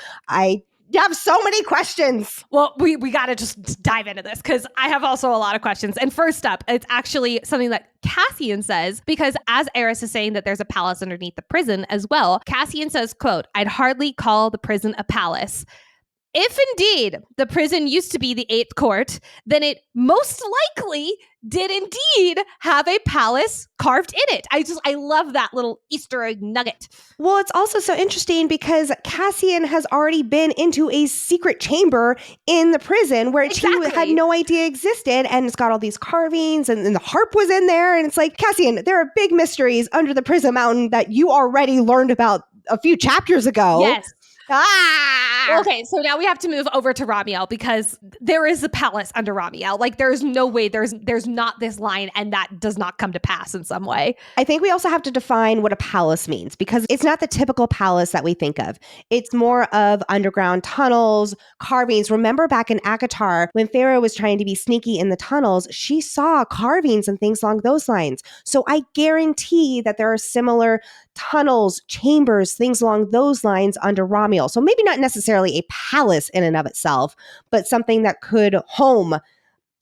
You have so many questions. Well, we got to just dive into this because I have also a lot of questions. And first up, it's actually something that Cassian says, because as Eris is saying that there's a palace underneath the prison as well, Cassian says, quote, I'd hardly call the prison a palace. If indeed the prison used to be the 8th court, then it most likely did indeed have a palace carved in it. I love that little Easter egg nugget. Well, it's also so interesting because Cassian has already been into a secret chamber in the prison where he had no idea existed, and it's got all these carvings, and the harp was in there, and it's like, Cassian, there are big mysteries under the prison mountain that you already learned about a few chapters ago. Yes. Okay, so now we have to move over to Ramiel because there is a palace under Ramiel. There's no way there's not this line, and that does not come to pass in some way. I think we also have to define what a palace means, because it's not the typical palace that we think of. It's more of underground tunnels, carvings. Remember back in ACOTAR, when Pharaoh was trying to be sneaky in the tunnels, she saw carvings and things along those lines. So I guarantee that there are similar tunnels, chambers, things along those lines under Ramiel. So maybe not necessarily a palace in and of itself, but something that could home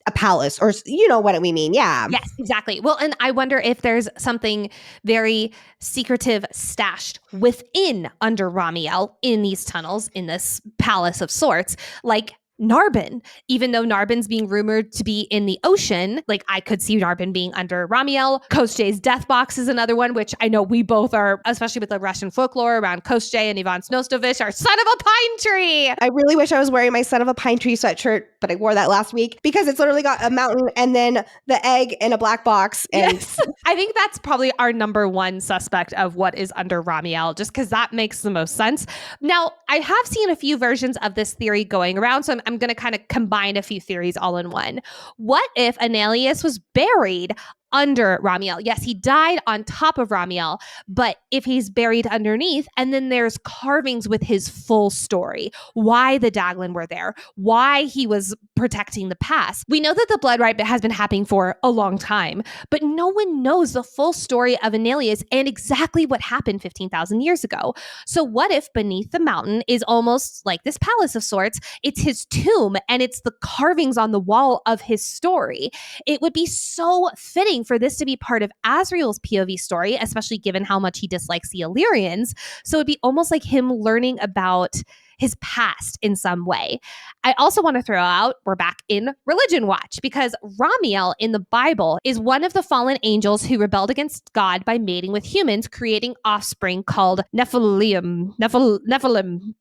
a palace, or you know what we mean. Yeah. Yes, exactly. Well, and I wonder if there's something very secretive stashed within under Ramiel in these tunnels, in this palace of sorts, like Narbin, even though Narbin's being rumored to be in the ocean. Like, I could see Narbin being under Ramiel. Koschei's death box is another one, which I know we both are, especially with the Russian folklore around Koschei and Ivan Snostovich, our son of a pine tree. I really wish I was wearing my son of a pine tree sweatshirt, but I wore that last week because it's literally got a mountain and then the egg in a black box. And yes. I think that's probably our number one suspect of what is under Ramiel, just because that makes the most sense. Now, I have seen a few versions of this theory going around, so I'm going to kind of combine a few theories all in one. What if Annelius was buried under Ramiel? Yes, he died on top of Ramiel, but if he's buried underneath, and then there's carvings with his full story, why the Daglin were there, why he was protecting the pass. We know that the Blood Rite has been happening for a long time, but no one knows the full story of Annelius and exactly what happened 15,000 years ago. So what if beneath the mountain is almost like this palace of sorts? It's his tomb and it's the carvings on the wall of his story. It would be so fitting for this to be part of Azriel's POV story, especially given how much he dislikes the Illyrians. So it'd be almost like him learning about his past in some way. I also want to throw out, we're back in Religion Watch, because Ramiel in the Bible is one of the fallen angels who rebelled against God by mating with humans, creating offspring called Nephilim.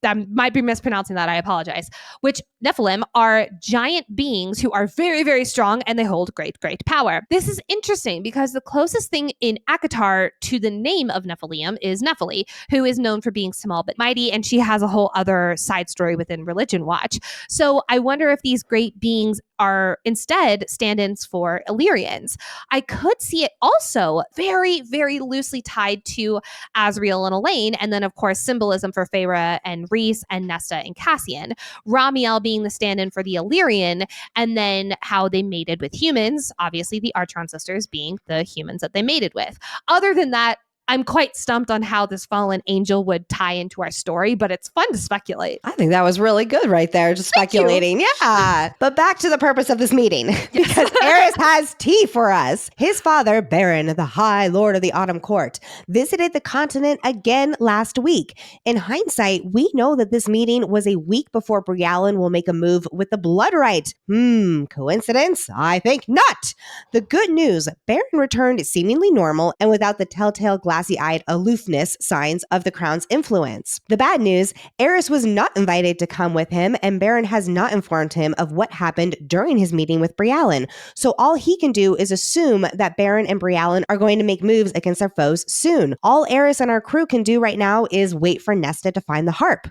I might be mispronouncing that, I apologize. Which Nephilim are giant beings who are very, very strong and they hold great, great power. This is interesting because the closest thing in ACOTAR to the name of Nephilim is Nephili, who is known for being small but mighty, and she has a whole other side story within Religion Watch. So I wonder if these great beings are instead stand-ins for Illyrians. I could see it also very, very loosely tied to Azriel and Elaine, and then of course symbolism for Feyre and Rhys and Nesta and Cassian. Ramiel being the stand-in for the Illyrian, and then how they mated with humans, obviously the Archon sisters being the humans that they mated with. Other than that, I'm quite stumped on how this fallen angel would tie into our story, but it's fun to speculate. I think that was really good right there, just speculating. Yeah. But back to the purpose of this meeting, because Eris has tea for us. His father, Baron, the High Lord of the Autumn Court, visited the continent again last week. In hindsight, we know that this meeting was a week before Brialyn will make a move with the Blood Rite. Coincidence? I think not. The good news, Baron returned seemingly normal and without the telltale glassy-eyed aloofness signs of the crown's influence. The bad news, Eris was not invited to come with him, and Baron has not informed him of what happened during his meeting with Brialyn. So all he can do is assume that Baron and Brialyn are going to make moves against their foes soon. All Eris and our crew can do right now is wait for Nesta to find the harp.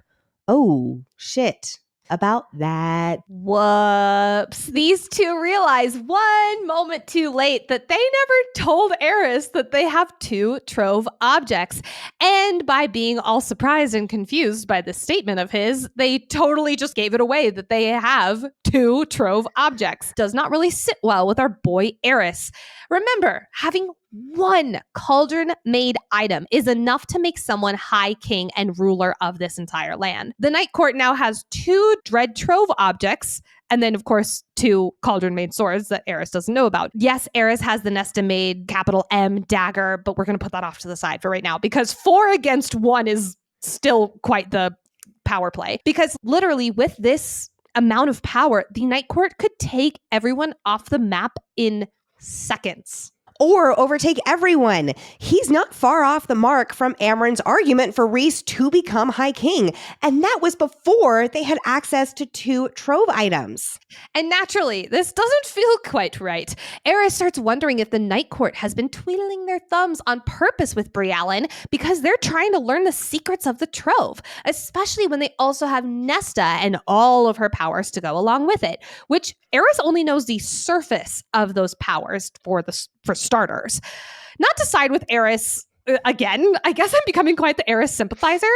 Oh, shit. About that. Whoops. These two realize one moment too late that they never told Eris that they have two trove objects. And by being all surprised and confused by this statement of his, they totally just gave it away that they have two trove objects. Does not really sit well with our boy Eris. Remember, having one cauldron-made item is enough to make someone High King and ruler of this entire land. The Night Court now has two Dread Trove objects, and then, of course, two cauldron-made swords that Eris doesn't know about. Yes, Eris has the Nesta-made capital M dagger, but we're going to put that off to the side for right now, because 4 against 1 is still quite the power play. Because literally, with this amount of power, the Night Court could take everyone off the map in seconds. Or overtake everyone. He's not far off the mark from Amren's argument for Rhys to become High King. And that was before they had access to two trove items. And naturally, this doesn't feel quite right. Eris starts wondering if the Night Court has been twiddling their thumbs on purpose with Brialyn because they're trying to learn the secrets of the trove, especially when they also have Nesta and all of her powers to go along with it, which Eris only knows the surface of those powers for starters. Not to side with Eris again. I guess I'm becoming quite the Eris sympathizer.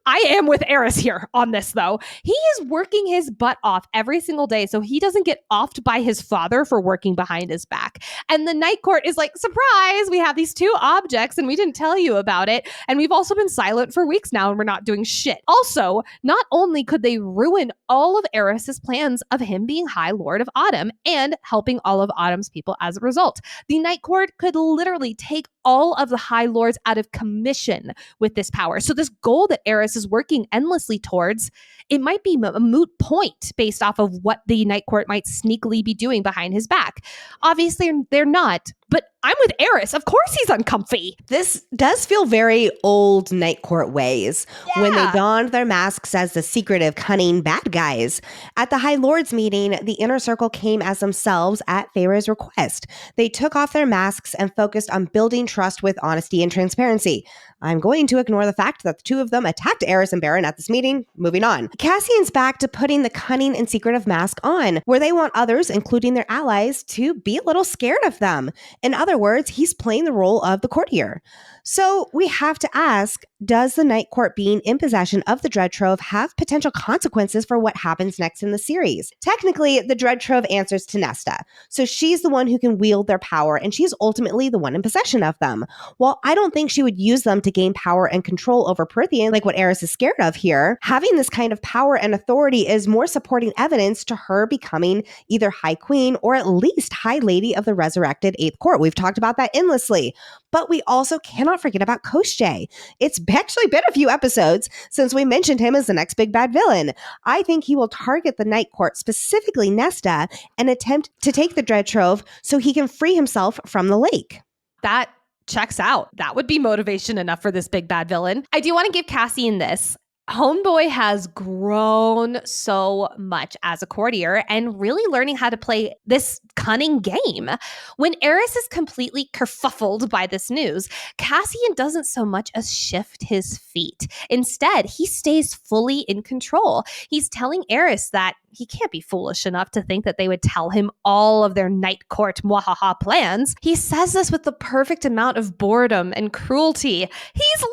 I am with Eris here on this, though. He is working his butt off every single day so he doesn't get offed by his father for working behind his back. And the Night Court is like, surprise, we have these two objects and we didn't tell you about it. And we've also been silent for weeks now and we're not doing shit. Also, not only could they ruin all of Eris's plans of him being High Lord of Autumn and helping all of Autumn's people as a result, the Night Court could literally take all of the High Lords out of commission with this power. So this goal that Eris is working endlessly towards, it might be a moot point based off of what the Night Court might sneakily be doing behind his back. Obviously, they're not. But I'm with Eris. Of course he's uncomfy. This does feel very old Night Court ways when they donned their masks as the secretive, cunning bad guys. At the High Lords meeting, the Inner Circle came as themselves at Feyre's request. They took off their masks and focused on building trust with honesty and transparency. I'm going to ignore the fact that the two of them attacked Eris and Baron at this meeting. Moving on. Cassian's back to putting the cunning and secretive mask on, where they want others, including their allies, to be a little scared of them. In other words, he's playing the role of the courtier. So we have to ask, does the Night Court being in possession of the Dread Trove have potential consequences for what happens next in the series? Technically, the Dread Trove answers to Nesta, so she's the one who can wield their power, and she's ultimately the one in possession of them. While I don't think she would use them to gain power and control over Prythian like what Eris is scared of here, having this kind of power and authority is more supporting evidence to her becoming either High Queen or at least High Lady of the Resurrected Eighth Court. We've talked about that endlessly. But we also cannot forget about Koschei. It's actually been a few episodes since we mentioned him as the next big bad villain. I think he will target the Night Court, specifically Nesta, and attempt to take the Dread Trove so he can free himself from the lake. That checks out. That would be motivation enough for this big bad villain. I do want to give Cassian this. Homeboy has grown so much as a courtier and really learning how to play this cunning game. When Eris is completely kerfuffled by this news, Cassian doesn't so much as shift his feet. Instead, he stays fully in control. He's telling Eris that he can't be foolish enough to think that they would tell him all of their Night Court mwahaha plans. He says this with the perfect amount of boredom and cruelty. He's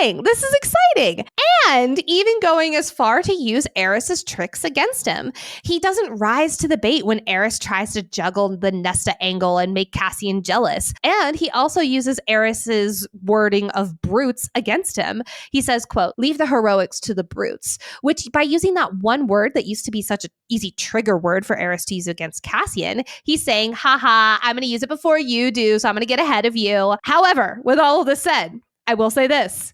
learning. This is exciting. And even going as far to use Eris's tricks against him. He doesn't rise to the bait when Eris tries to juggle the Nesta angle and make Cassian jealous. And he also uses Eris's wording of brutes against him. He says, quote, "Leave the heroics to the brutes," which by using that one word that used to be such an easy trigger word for Eris to use against Cassian, he's saying, haha, I'm going to use it before you do, so I'm going to get ahead of you. However, with all of this said, I will say this.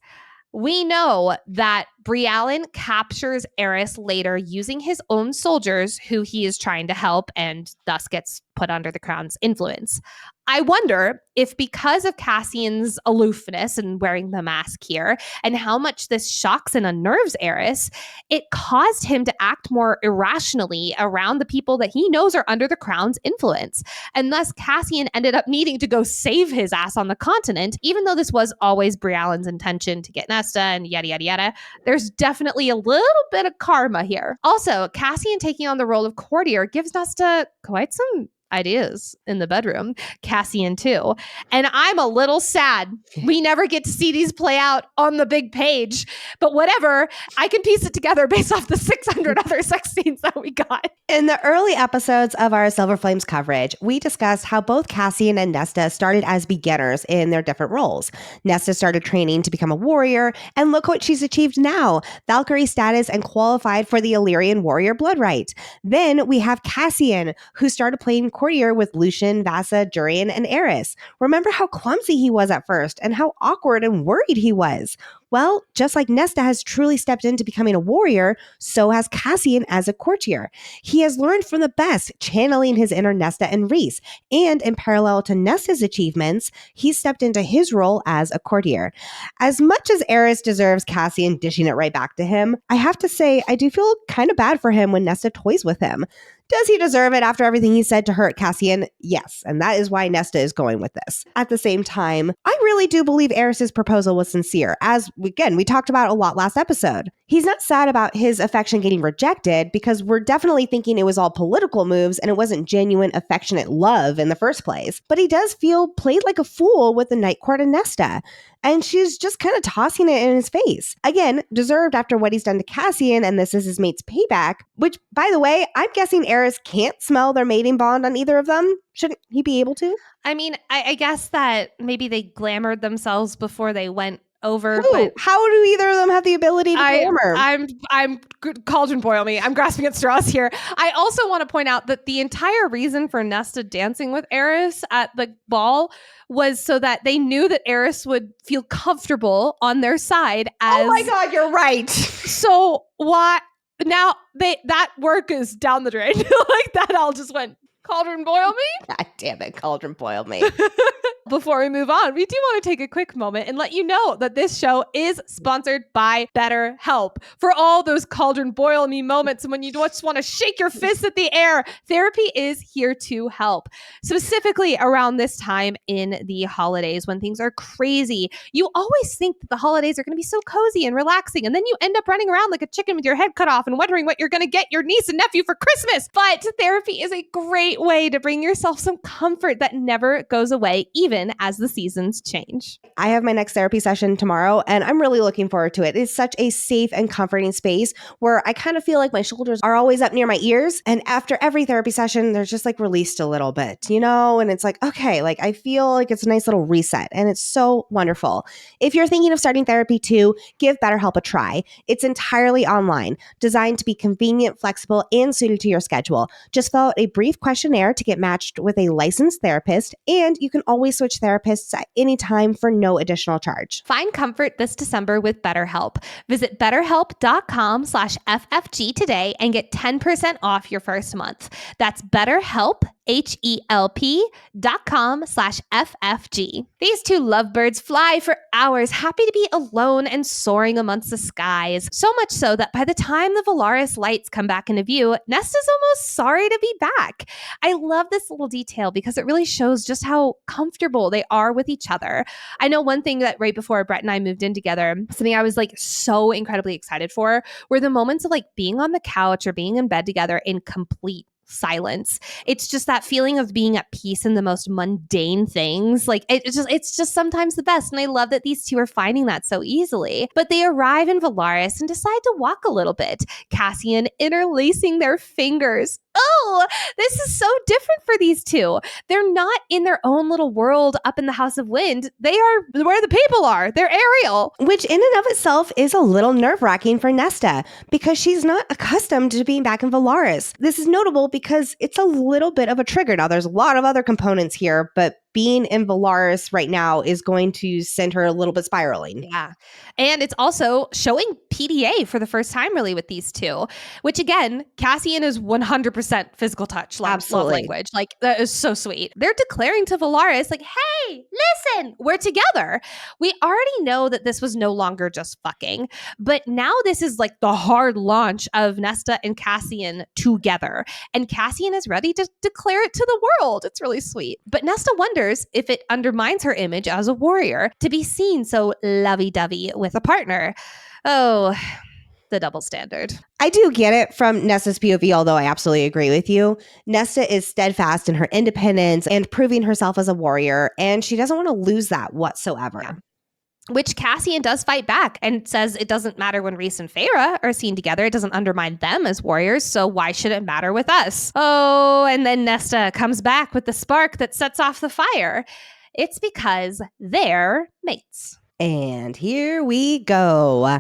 We know that Briallen captures Eris later using his own soldiers who he is trying to help and thus gets put under the crown's influence. I wonder if because of Cassian's aloofness and wearing the mask here and how much this shocks and unnerves Eris, it caused him to act more irrationally around the people that he knows are under the crown's influence. And thus Cassian ended up needing to go save his ass on the continent, even though this was always Briallen's intention to get Nesta and yada, yada, yada. There's definitely a little bit of karma here. Also, Cassian taking on the role of courtier gives Nesta quite some ideas in the bedroom. Cassian too. And I'm a little sad we never get to see these play out on the big page. But whatever, I can piece it together based off the 600 other sex scenes that we got. In the early episodes of our Silver Flames coverage, we discussed how both Cassian and Nesta started as beginners in their different roles. Nesta started training to become a warrior, and look what she's achieved now, Valkyrie status and qualified for the Illyrian warrior Blood Rite. Then we have Cassian, who started playing courtier with Lucian, Vassa, Durian, and Eris. Remember how clumsy he was at first and how awkward and worried he was. Well, just like Nesta has truly stepped into becoming a warrior, so has Cassian as a courtier. He has learned from the best, channeling his inner Nesta and Rhys. And in parallel to Nesta's achievements, he stepped into his role as a courtier. As much as Eris deserves Cassian dishing it right back to him, I have to say I do feel kind of bad for him when Nesta toys with him. Does he deserve it after everything he said to hurt Cassian? Yes, and that is why Nesta is going with this. At the same time, I really do believe Eris's proposal was sincere, as, again, we talked about a lot last episode. He's not sad about his affection getting rejected because we're definitely thinking it was all political moves and it wasn't genuine, affectionate love in the first place. But he does feel played like a fool with the Night Court and Nesta. And she's just kind of tossing it in his face. Again, deserved after what he's done to Cassian, and this is his mate's payback, which, by the way, I'm guessing Eris can't smell their mating bond on either of them. Shouldn't he be able to? I mean, I guess that maybe they glamored themselves before they went over. Ooh, But how do either of them have the ability to play armor? I'm Cauldron boil me. I'm grasping at straws here. I also want to point out that the entire reason for Nesta dancing with Eris at the ball was so that they knew that Eris would feel comfortable on their side. Oh my God, you're right. So why now that work is down the drain. Like that all just went Cauldron boil me. God damn it, Cauldron boiled me. Before we move on, we do want to take a quick moment and let you know that this show is sponsored by BetterHelp. For all those Cauldron boil me moments and when you just want to shake your fist at the air, therapy is here to help. Specifically around this time in the holidays when things are crazy, you always think that the holidays are going to be so cozy and relaxing, and then you end up running around like a chicken with your head cut off and wondering what you're going to get your niece and nephew for Christmas. But therapy is a great way to bring yourself some comfort that never goes away, even as the seasons change. I have my next therapy session tomorrow, and I'm really looking forward to it. It's such a safe and comforting space where I kind of feel like my shoulders are always up near my ears. And after every therapy session, they're just like released a little bit, you know? And it's like, okay, like I feel like it's a nice little reset, and it's so wonderful. If you're thinking of starting therapy too, give BetterHelp a try. It's entirely online, designed to be convenient, flexible, and suited to your schedule. Just fill out a brief questionnaire to get matched with a licensed therapist, and you can always switch therapists at any time for no additional charge. Find comfort this December with BetterHelp. Visit betterhelp.com/FFG today and get 10% off your first month. That's BetterHelp, HELP.com/FFG. These two lovebirds fly for hours, happy to be alone and soaring amongst the skies. So much so that by the time the Valaris lights come back into view, Nesta's almost sorry to be back. I love this little detail because it really shows just how comfortable they are with each other. I know one thing that right before Brett and I moved in together, something I was like so incredibly excited for were the moments of like being on the couch or being in bed together in complete silence. It's just that feeling of being at peace in the most mundane things. Like it's just sometimes the best. And I love that these two are finding that so easily. But they arrive in Valaris and decide to walk a little bit. Cassian interlacing their fingers. Oh, this is so different for these two. They're not in their own little world up in the House of Wind. They are where the people are. They're Ariel. Which in and of itself is a little nerve-wracking for Nesta because she's not accustomed to being back in Valaris. This is notable because it's a little bit of a trigger. Now, there's a lot of other components here, but being in Valaris right now is going to send her a little bit spiraling. Yeah. And it's also showing PDA for the first time really with these two, which again, Cassian is 100% physical touch, love language. Like that is so sweet. They're declaring to Valaris like, hey, listen, we're together. We already know that this was no longer just fucking, but now this is like the hard launch of Nesta and Cassian together. And Cassian is ready to declare it to the world. It's really sweet. But Nesta wonders if it undermines her image as a warrior to be seen so lovey-dovey with a partner. Oh, the double standard. I do get it from Nesta's POV, although I absolutely agree with you. Nesta is steadfast in her independence and proving herself as a warrior, and she doesn't want to lose that whatsoever. Yeah. Which Cassian does fight back and says it doesn't matter when Rhys and Feyre are seen together. It doesn't undermine them as warriors, so why should it matter with us? Oh, and then Nesta comes back with the spark that sets off the fire. It's because they're mates. And here we go.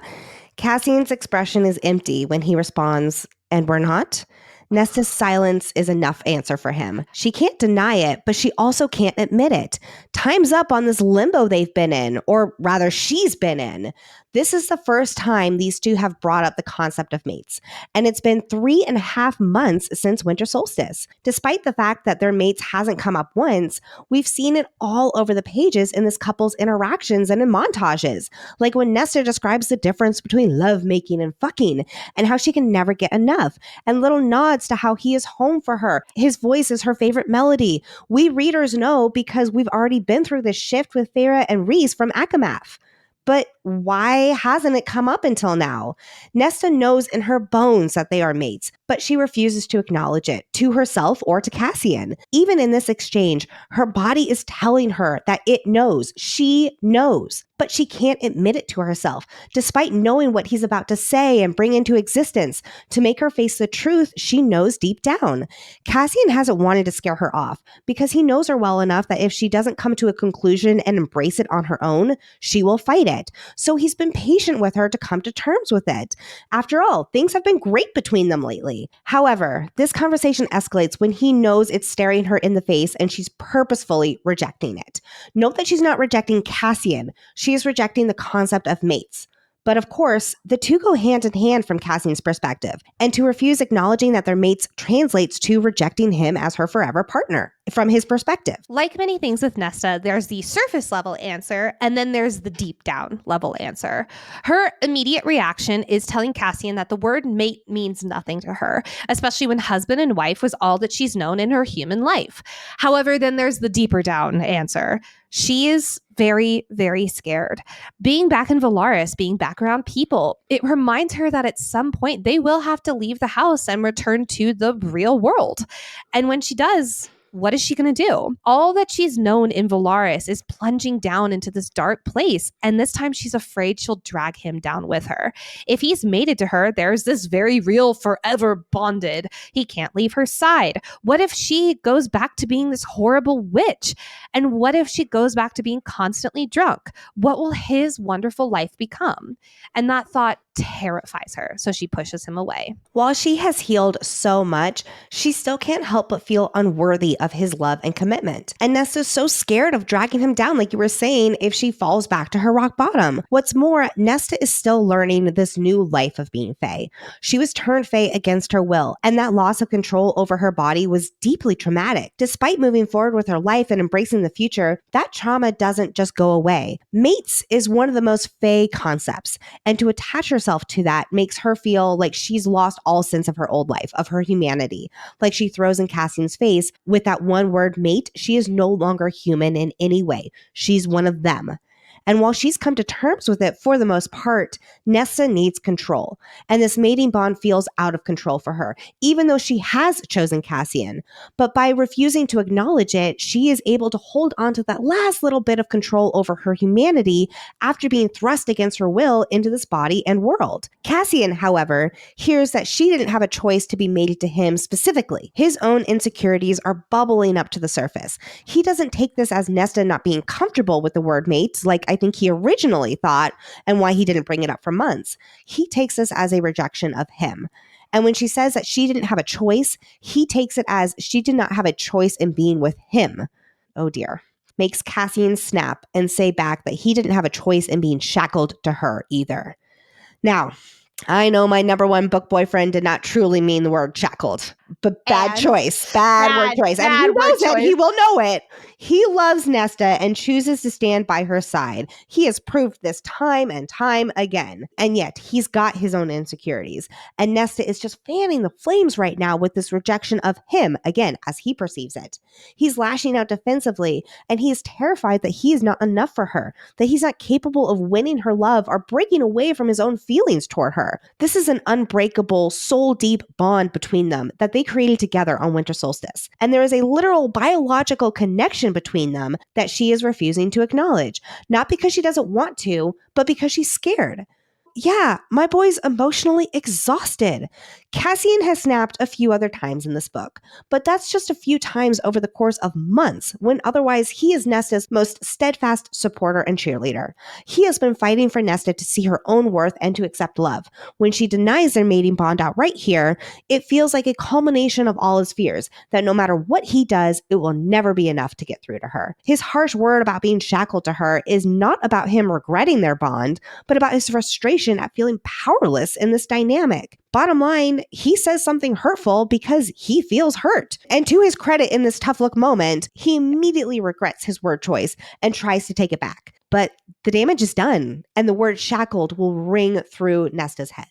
Cassian's expression is empty when he responds, and we're not. Nesta's silence is enough answer for him. She can't deny it, but she also can't admit it. Time's up on this limbo they've been in, or rather she's been in. This is the first time these two have brought up the concept of mates, and it's been 3.5 months since winter solstice. Despite the fact that their mates hasn't come up once, we've seen it all over the pages in this couple's interactions and in montages, like when Nesta describes the difference between lovemaking and fucking, and how she can never get enough, and little nods to how he is home for her. His voice is her favorite melody. We readers know because we've already been through this shift with Feyre and Rhys from ACOSF. But why hasn't it come up until now? Nesta knows in her bones that they are mates, but she refuses to acknowledge it to herself or to Cassian. Even in this exchange, her body is telling her that it knows. She knows. but she can't admit it to herself, despite knowing what he's about to say and bring into existence to make her face the truth she knows deep down. Cassian hasn't wanted to scare her off because he knows her well enough that if she doesn't come to a conclusion and embrace it on her own, she will fight it. So he's been patient with her to come to terms with it. After all, things have been great between them lately. However, this conversation escalates when he knows it's staring her in the face and she's purposefully rejecting it. Note that she's not rejecting Cassian. She is rejecting the concept of mates. But of course, the two go hand in hand from Cassian's perspective, and to refuse acknowledging that they're mates translates to rejecting him as her forever partner from his perspective. Like many things with Nesta, there's the surface level answer, and then there's the deep down level answer. Her immediate reaction is telling Cassian that the word mate means nothing to her, especially when husband and wife was all that she's known in her human life. However, then there's the deeper down answer. She is very, very scared. Being back in Valaris, being back around people, it reminds her that at some point they will have to leave the house and return to the real world. And when she does, what is she going to do? All that she's known in Valaris is plunging down into this dark place, and this time she's afraid she'll drag him down with her. If he's mated to her, there's this very real forever bonded. He can't leave her side. What if she goes back to being this horrible witch? And what if she goes back to being constantly drunk? What will his wonderful life become? And that thought terrifies her, so she pushes him away. While she has healed so much, she still can't help but feel unworthy of his love and commitment. And Nesta's so scared of dragging him down, like you were saying, if she falls back to her rock bottom. What's more, Nesta is still learning this new life of being Fae. She was turned Fae against her will, and that loss of control over her body was deeply traumatic. Despite moving forward with her life and embracing the future, that trauma doesn't just go away. Mates is one of the most Fae concepts, and to attach herself to that makes her feel like she's lost all sense of her old life, of her humanity. Like she throws in Cassian's face, with that one word mate, she is no longer human in any way. She's one of them. And while she's come to terms with it for the most part, Nesta needs control. And this mating bond feels out of control for her, even though she has chosen Cassian. But by refusing to acknowledge it, she is able to hold on to that last little bit of control over her humanity after being thrust against her will into this body and world. Cassian, however, hears that she didn't have a choice to be mated to him specifically. His own insecurities are bubbling up to the surface. He doesn't take this as Nesta not being comfortable with the word mate, like I think he originally thought, and why he didn't bring it up for months. He takes this as a rejection of him. And when she says that she didn't have a choice, he takes it as she did not have a choice in being with him. Oh dear. Makes Cassian snap and say back that he didn't have a choice in being shackled to her either. Now, I know my number one book boyfriend did not truly mean the word shackled, but bad choice. Bad word choice. And he knows it. He will know it. He loves Nesta and chooses to stand by her side. He has proved this time and time again. And yet he's got his own insecurities. And Nesta is just fanning the flames right now with this rejection of him, again, as he perceives it. He's lashing out defensively, and he is terrified that he is not enough for her, that he's not capable of winning her love or breaking away from his own feelings toward her. This is an unbreakable, soul-deep bond between them that they created together on winter solstice. And there is a literal biological connection between them that she is refusing to acknowledge, not because she doesn't want to, but because she's scared. Yeah, my boy's emotionally exhausted. Cassian has snapped a few other times in this book, but that's just a few times over the course of months, when otherwise he is Nesta's most steadfast supporter and cheerleader. He has been fighting for Nesta to see her own worth and to accept love. When she denies their mating bond outright here, it feels like a culmination of all his fears, that no matter what he does, it will never be enough to get through to her. His harsh word about being shackled to her is not about him regretting their bond, but about his frustration at feeling powerless in this dynamic. Bottom line, he says something hurtful because he feels hurt. And to his credit in this tough look moment, he immediately regrets his word choice and tries to take it back. But the damage is done, and the word shackled will ring through Nesta's head.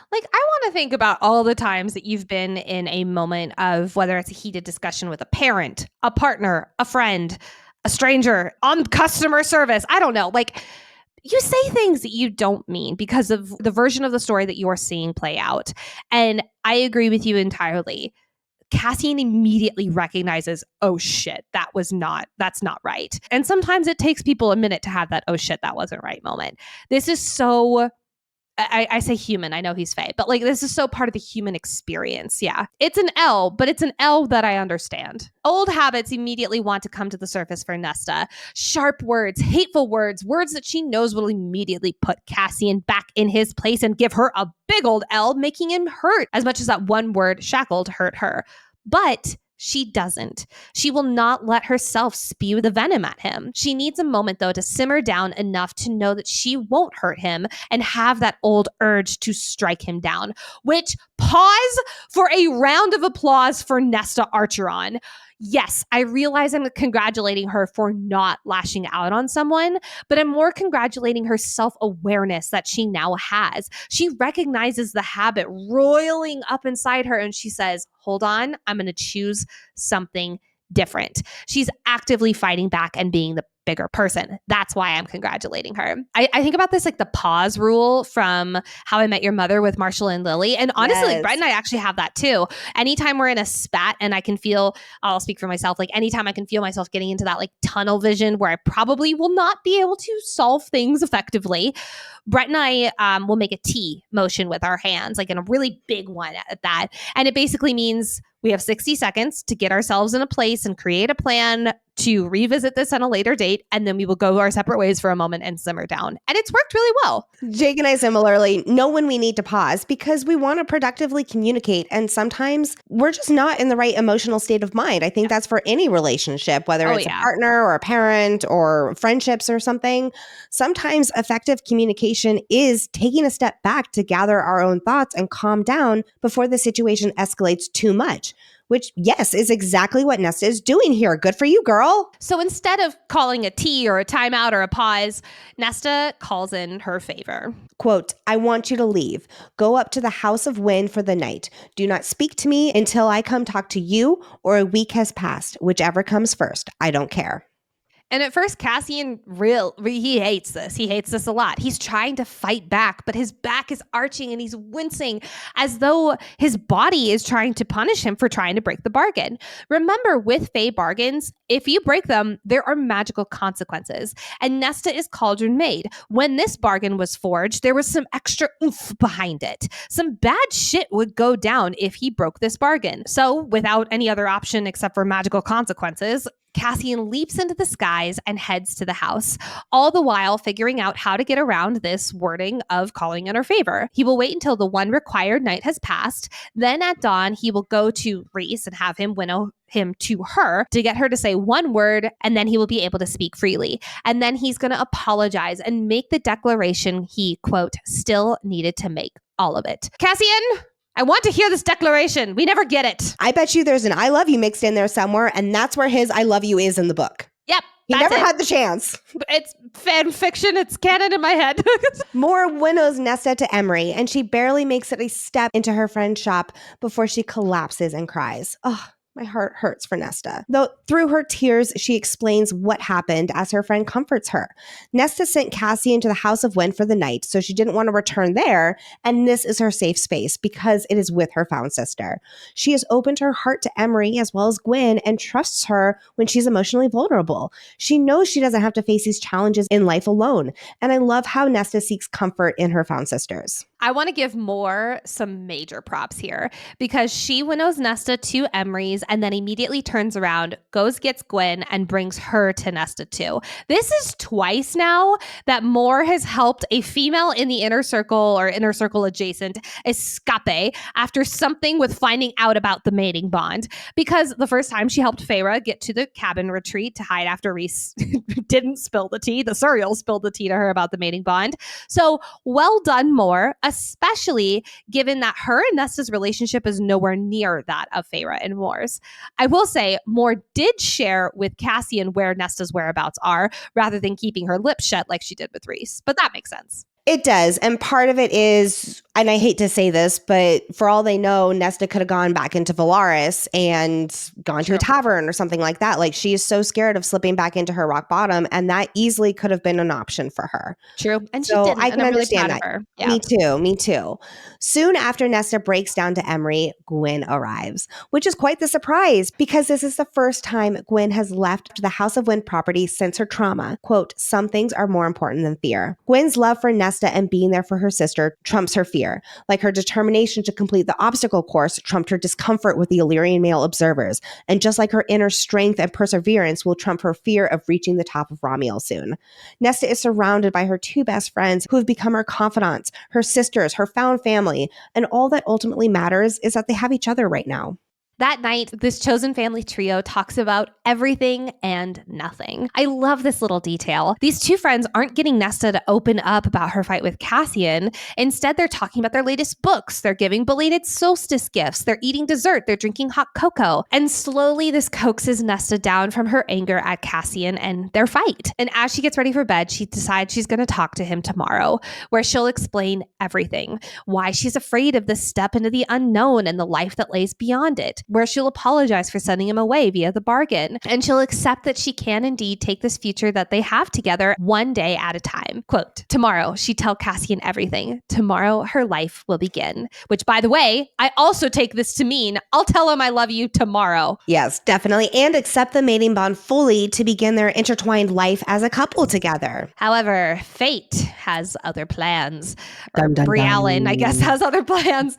Like, I want to think about all the times that you've been in a moment of whether it's a heated discussion with a parent, a partner, a friend, a stranger, on customer service. I don't know. Like, you say things that you don't mean because of the version of the story that you're seeing play out. And I agree with you entirely. Cassian immediately recognizes, oh shit, that's not right. And sometimes it takes people a minute to have that, oh shit, that wasn't right moment. This is so, I say human, I know he's Fae, but like this is so part of the human experience. Yeah. It's an L, but it's an L that I understand. Old habits immediately want to come to the surface for Nesta. Sharp words, hateful words, words that she knows will immediately put Cassian back in his place and give her a big old L, making him hurt as much as that one word, shackled, hurt her. But she doesn't. She will not let herself spew the venom at him. She needs a moment, though, to simmer down enough to know that she won't hurt him and have that old urge to strike him down. Which, pause for a round of applause for Nesta Archeron. Yes, I realize I'm congratulating her for not lashing out on someone, but I'm more congratulating her self-awareness that she now has. She recognizes the habit roiling up inside her and she says, hold on, I'm going to choose something different. She's actively fighting back and being the bigger person. That's why I'm congratulating her. I think about this like the pause rule from How I Met Your Mother with Marshall and Lily. And honestly, like Brett and I actually have that too. Anytime we're in a spat and I can feel, I'll speak for myself, like anytime I can feel myself getting into that like tunnel vision where I probably will not be able to solve things effectively, Brett and I will make a T motion with our hands, like in a really big one at that. And it basically means we have 60 seconds to get ourselves in a place and create a plan to revisit this on a later date, and then we will go our separate ways for a moment and simmer down. And it's worked really well. Jake and I similarly know when we need to pause because we want to productively communicate. And sometimes we're just not in the right emotional state of mind. I think that's for any relationship, whether it's a partner or a parent or friendships or something. Sometimes effective communication is taking a step back to gather our own thoughts and calm down before the situation escalates too much. Which, yes, is exactly what Nesta is doing here. Good for you, girl. So instead of calling a T or a timeout or a pause, Nesta calls in her favor. Quote, I want you to leave. Go up to the House of Wind for the night. Do not speak to me until I come talk to you or a week has passed. Whichever comes first. I don't care. And at first, Cassian, he hates this. He hates this a lot. He's trying to fight back, but his back is arching and he's wincing as though his body is trying to punish him for trying to break the bargain. Remember, with Fae bargains, if you break them, there are magical consequences. And Nesta is Cauldron made. When this bargain was forged, there was some extra oomph behind it. Some bad shit would go down if he broke this bargain. So, without any other option except for magical consequences, Cassian leaps into the skies and heads to the house, all the while figuring out how to get around this wording of calling in her favor. He will wait until the one required night has passed. Then at dawn, he will go to Reese and have him winnow him to her to get her to say one word, and then he will be able to speak freely. And then he's going to apologize and make the declaration he, quote, still needed to make. All of it. Cassian, I want to hear this declaration. We never get it. I bet you there's an I love you mixed in there somewhere, and that's where his I love you is in the book. Yep. He never had the chance. It's fan fiction. It's canon in my head. Mor winnows Nesta to Emery, and she barely makes it a step into her friend's shop before she collapses and cries. Oh, my heart hurts for Nesta. Though through her tears, she explains what happened as her friend comforts her. Nesta sent Cassian to the House of Wind for the night, so she didn't want to return there, and this is her safe space because it is with her found sister. She has opened her heart to Emery as well as Gwen and trusts her when she's emotionally vulnerable. She knows she doesn't have to face these challenges in life alone, and I love how Nesta seeks comfort in her found sisters. I want to give Mor some major props here because she winnows Nesta to Emery's and then immediately turns around, goes gets Gwen, and brings her to Nesta too. This is twice now that Mor has helped a female in the Inner Circle or Inner Circle adjacent escape after something with finding out about the mating bond. Because the first time she helped Feyre get to the cabin retreat to hide after Reese didn't spill the tea. The Suriel spilled the tea to her about the mating bond. So well done, Mor, especially given that her and Nesta's relationship is nowhere near that of Feyre and Mor's. I will say Mor did share with Cassian where Nesta's whereabouts are rather than keeping her lips shut like she did with Reese, but that makes sense. It does. And part of it is And I hate to say this, but for all they know, Nesta could have gone back into Valaris and gone to a tavern or something like that. Like, she is so scared of slipping back into her rock bottom, and that easily could have been an option for her. True. And So she didn't. I can and I'm understand really proud that. of her. Me too. Soon after Nesta breaks down to Emery, Gwyn arrives, which is quite the surprise because this is the first time Gwyn has left the House of Wind property since her trauma. Quote, some things are more important than fear. Gwyn's love for Nesta and being there for her sister trumps her fear. Like her determination to complete the obstacle course trumped her discomfort with the Illyrian male observers. And just like her inner strength and perseverance will trump her fear of reaching the top of Romuel soon. Nesta is surrounded by her two best friends who have become her confidants, her sisters, her found family. And all that ultimately matters is that they have each other right now. That night, this chosen family trio talks about everything and nothing. I love this little detail. These two friends aren't getting Nesta to open up about her fight with Cassian. Instead, they're talking about their latest books. They're giving belated solstice gifts. They're eating dessert. They're drinking hot cocoa. And slowly, this coaxes Nesta down from her anger at Cassian and their fight. And as she gets ready for bed, she decides she's going to talk to him tomorrow, where she'll explain everything. Why she's afraid of this step into the unknown and the life that lays beyond it. Where she'll apologize for sending him away via the bargain. And she'll accept that she can indeed take this future that they have together one day at a time. Quote, tomorrow, she'd tell Cassian everything. Tomorrow, her life will begin. Which, by the way, I also take this to mean I'll tell him I love you tomorrow. Yes, definitely. And accept the mating bond fully to begin their intertwined life as a couple together. However, fate has other plans. Dun, dun, Brialyn, dun. I guess, has other plans.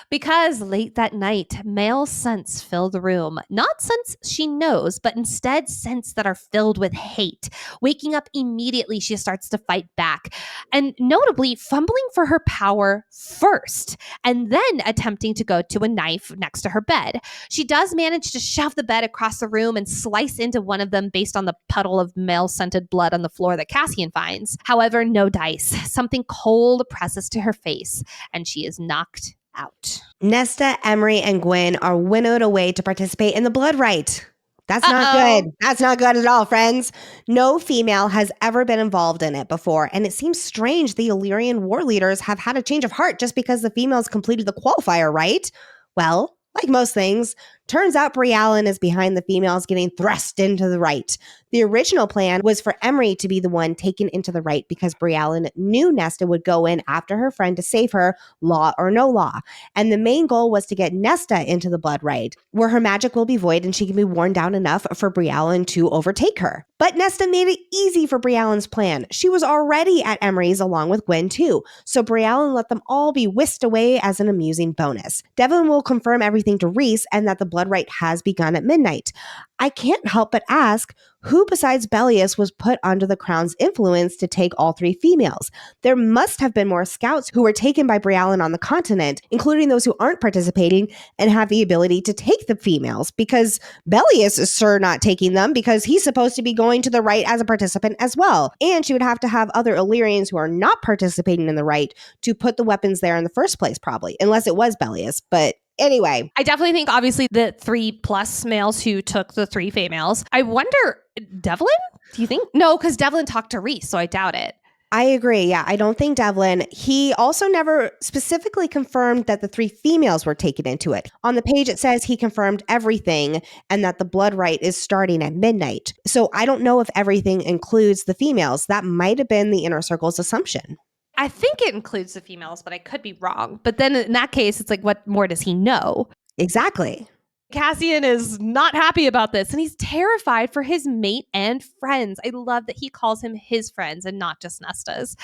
Because late that night, male scents fill the room. Not scents she knows, but instead scents that are filled with hate. Waking up immediately, she starts to fight back. And notably, fumbling for her power first, and then attempting to go to a knife next to her bed. She does manage to shove the bed across the room and slice into one of them based on the puddle of male-scented blood on the floor that Cassian finds. However, no dice. Something cold presses to her face, and she is knocked out. Nesta, Emery, and Gwyn are winnowed away to participate in the Blood Rite. That's not good. That's not good at all, friends. No female has ever been involved in it before, and it seems strange the Illyrian war leaders have had a change of heart just because the females completed the qualifier, right? Well, like most things, turns out Brialyn is behind the females getting thrust into the Rite. The original plan was for Emery to be the one taken into the Rite because Brialyn knew Nesta would go in after her friend to save her, law or no law. And the main goal was to get Nesta into the Blood Rite, where her magic will be void and she can be worn down enough for Brialyn to overtake her. But Nesta made it easy for Brialyn's plan. She was already at Emery's along with Gwyn too, so Brialyn let them all be whisked away as an amusing bonus. Devlin will confirm everything to Rhys and that the Blood Rite has begun at midnight. I can't help but ask, who besides Bellius was put under the crown's influence to take all three females? There must have been more scouts who were taken by Brialyn on the continent, including those who aren't participating and have the ability to take the females, because Bellius is sure not taking them because he's supposed to be going to the Rite as a participant as well. And she would have to have other Illyrians who are not participating in the Rite to put the weapons there in the first place, probably, unless it was Bellius. But anyway, I definitely think, obviously, the 3+ males who took the 3 females. I wonder, Devlin? Do you think? No, because Devlin talked to Rhys, so I doubt it. I agree. Yeah, I don't think Devlin. He also never specifically confirmed that the 3 females were taken into it. On the page, it says he confirmed everything and that the Blood Rite is starting at midnight. So I don't know if everything includes the females. That might have been the Inner Circle's assumption. I think it includes the females, but I could be wrong. But then in that case, it's like, what more does he know? Exactly. Cassian is not happy about this, and he's terrified for his mate and friends. I love that he calls him his friends and not just Nesta's.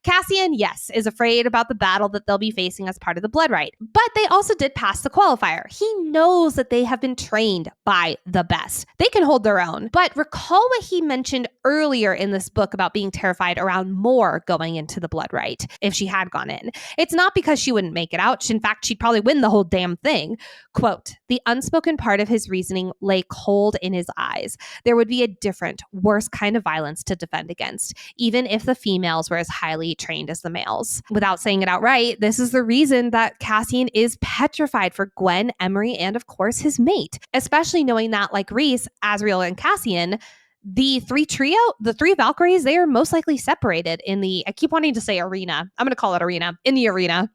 Cassian, yes, is afraid about the battle that they'll be facing as part of the Blood Rite, but they also did pass the qualifier. He knows that they have been trained by the best. They can hold their own. But recall what he mentioned earlier in this book about being terrified around Mor going into the Blood Rite if she had gone in. It's not because she wouldn't make it out. In fact, she'd probably win the whole damn thing. Quote, the unspoken part of his reasoning lay cold in his eyes. There would be a different, worse kind of violence to defend against, even if the females were as highly trained as the males. Without saying it outright, this is the reason that Cassian is petrified for Gwyn, Emery, and of course his mate, especially knowing that, like Rhys, Azriel, and Cassian, the 3 Valkyries, they are most likely separated in the, I keep wanting to say arena. I'm going to call it arena, in the arena.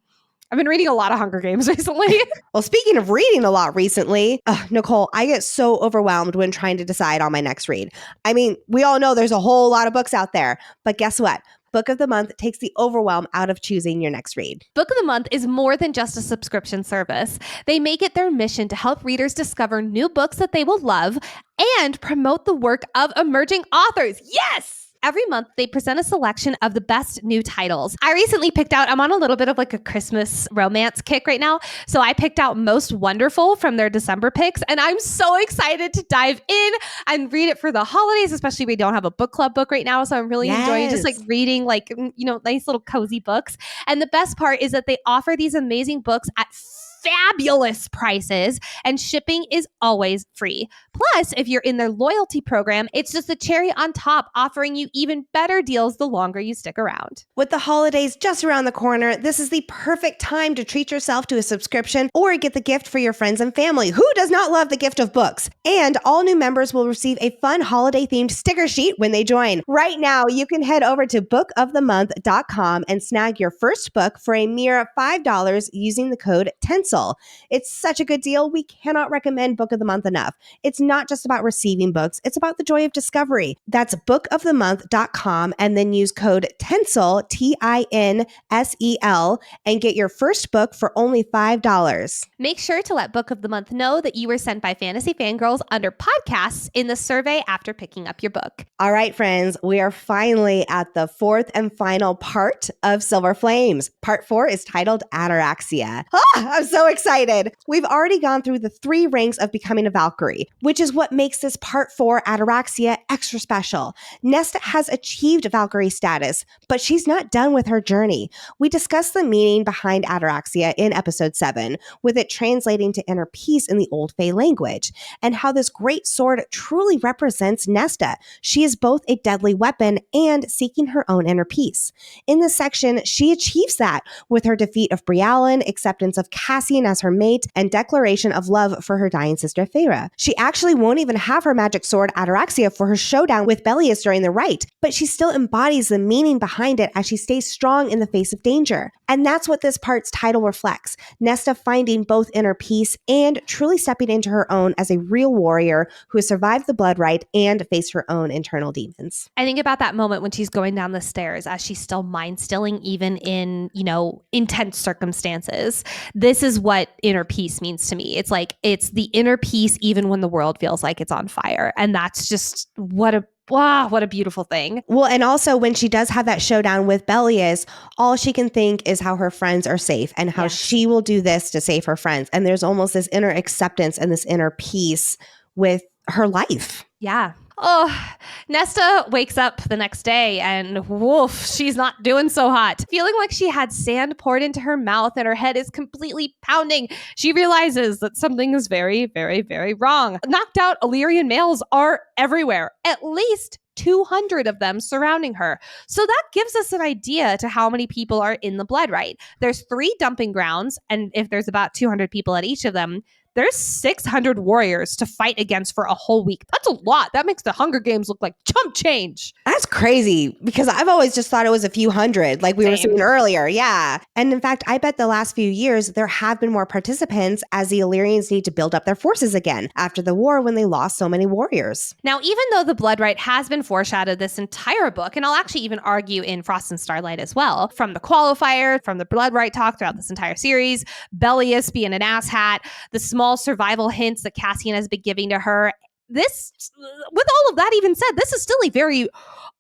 I've been reading a lot of Hunger Games recently. Well, speaking of reading a lot recently, Nicole, I get so overwhelmed when trying to decide on my next read. I mean, we all know there's a whole lot of books out there, but guess what? Book of the Month takes the overwhelm out of choosing your next read. Book of the Month is more than just a subscription service. They make it their mission to help readers discover new books that they will love and promote the work of emerging authors. Yes! Every month, they present a selection of the best new titles. I recently picked out, I'm on a little bit of like a Christmas romance kick right now. So I picked out Most Wonderful from their December picks. And I'm so excited to dive in and read it for the holidays, especially we don't have a book club book right now. So I'm really enjoying just like reading like, nice little cozy books. And the best part is that they offer these amazing books at fabulous prices, and shipping is always free. Plus, if you're in their loyalty program, it's just the cherry on top, offering you even better deals the longer you stick around. With the holidays just around the corner, this is the perfect time to treat yourself to a subscription or get the gift for your friends and family. Who does not love the gift of books? And all new members will receive a fun holiday-themed sticker sheet when they join. Right now, you can head over to bookofthemonth.com and snag your first book for a mere $5 using the code TENSIL. It's such a good deal. We cannot recommend Book of the Month enough. It's not just about receiving books. It's about the joy of discovery. That's bookofthemonth.com and then use code TENSIL, TINSEL, and get your first book for only $5. Make sure to let Book of the Month know that you were sent by Fantasy Fangirls under podcasts in the survey after picking up your book. All right, friends, we are finally at the fourth and final part of Silver Flames. Part 4 is titled Ataraxia. I'm so excited. We've already gone through the 3 ranks of becoming a Valkyrie, which is what makes this Part 4 Ataraxia extra special. Nesta has achieved Valkyrie status, but she's not done with her journey. We discussed the meaning behind Ataraxia in episode 7, with it translating to inner peace in the Old Fae language, and how this great sword truly represents Nesta. She is both a deadly weapon and seeking her own inner peace. In this section, she achieves that with her defeat of Brialyn, acceptance of Cassian as her mate, and declaration of love for her dying sister Feyre. She actually won't even have her magic sword Ataraxia for her showdown with Belias during the rite, but she still embodies the meaning behind it as she stays strong in the face of danger. And that's what this part's title reflects, Nesta finding both inner peace and truly stepping into her own as a real warrior who has survived the Blood Rite and faced her own internal demons. I think about that moment when she's going down the stairs as she's still mind-stilling even in, intense circumstances. This is what inner peace means to me. It's like, it's the inner peace even when the world feels like it's on fire. And that's just what a beautiful thing. Well, and also when she does have that showdown with Belias, all she can think is how her friends are safe and how she will do this to save her friends. And there's almost this inner acceptance and this inner peace with her life. Yeah. Oh, Nesta wakes up the next day and woof, she's not doing so hot. Feeling like she had sand poured into her mouth and her head is completely pounding. She realizes that something is very, very, very wrong. Knocked out Illyrian males are everywhere. At least 200 of them surrounding her. So that gives us an idea to how many people are in the Blood Rite. There's 3 dumping grounds, and if there's about 200 people at each of them, there's 600 warriors to fight against for a whole week. That's a lot. That makes the Hunger Games look like chump change. That's crazy because I've always just thought it was a few hundred, like we were saying earlier. Yeah. And in fact, I bet the last few years, there have been more participants as the Illyrians need to build up their forces again after the war when they lost so many warriors. Now, even though the Blood Rite has been foreshadowed this entire book, and I'll actually even argue in Frost and Starlight as well, from the qualifier, from the Blood Rite talk throughout this entire series, Belias being an asshat, the small survival hints that Cassian has been giving to her. This, with all of that even said, this is still a very,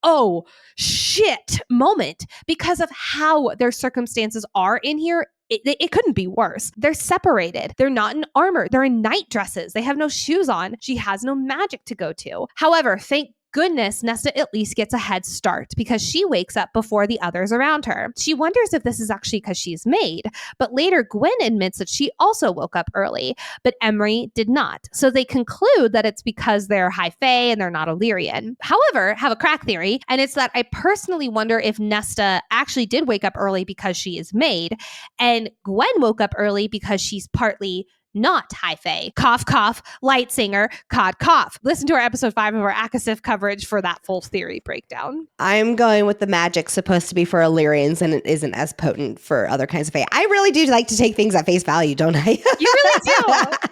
oh shit moment because of how their circumstances are in here. It couldn't be worse. They're separated. They're not in armor. They're in night dresses. They have no shoes on. She has no magic to go to. However, thank goodness, Nesta at least gets a head start because she wakes up before the others around her. She wonders if this is actually because she's maid, but later Gwen admits that she also woke up early, but Emery did not. So they conclude that it's because they're high fae and they're not Illyrian. However, have a crack theory, and it's that I personally wonder if Nesta actually did wake up early because she is maid, and Gwen woke up early because she's partly not high fae. Cough, cough, light singer, cod, cough. Listen to our episode 5 of our ACOSF coverage for that full theory breakdown. I'm going with the magic supposed to be for Illyrians, and it isn't as potent for other kinds of fae. I really do like to take things at face value, don't I? You really do.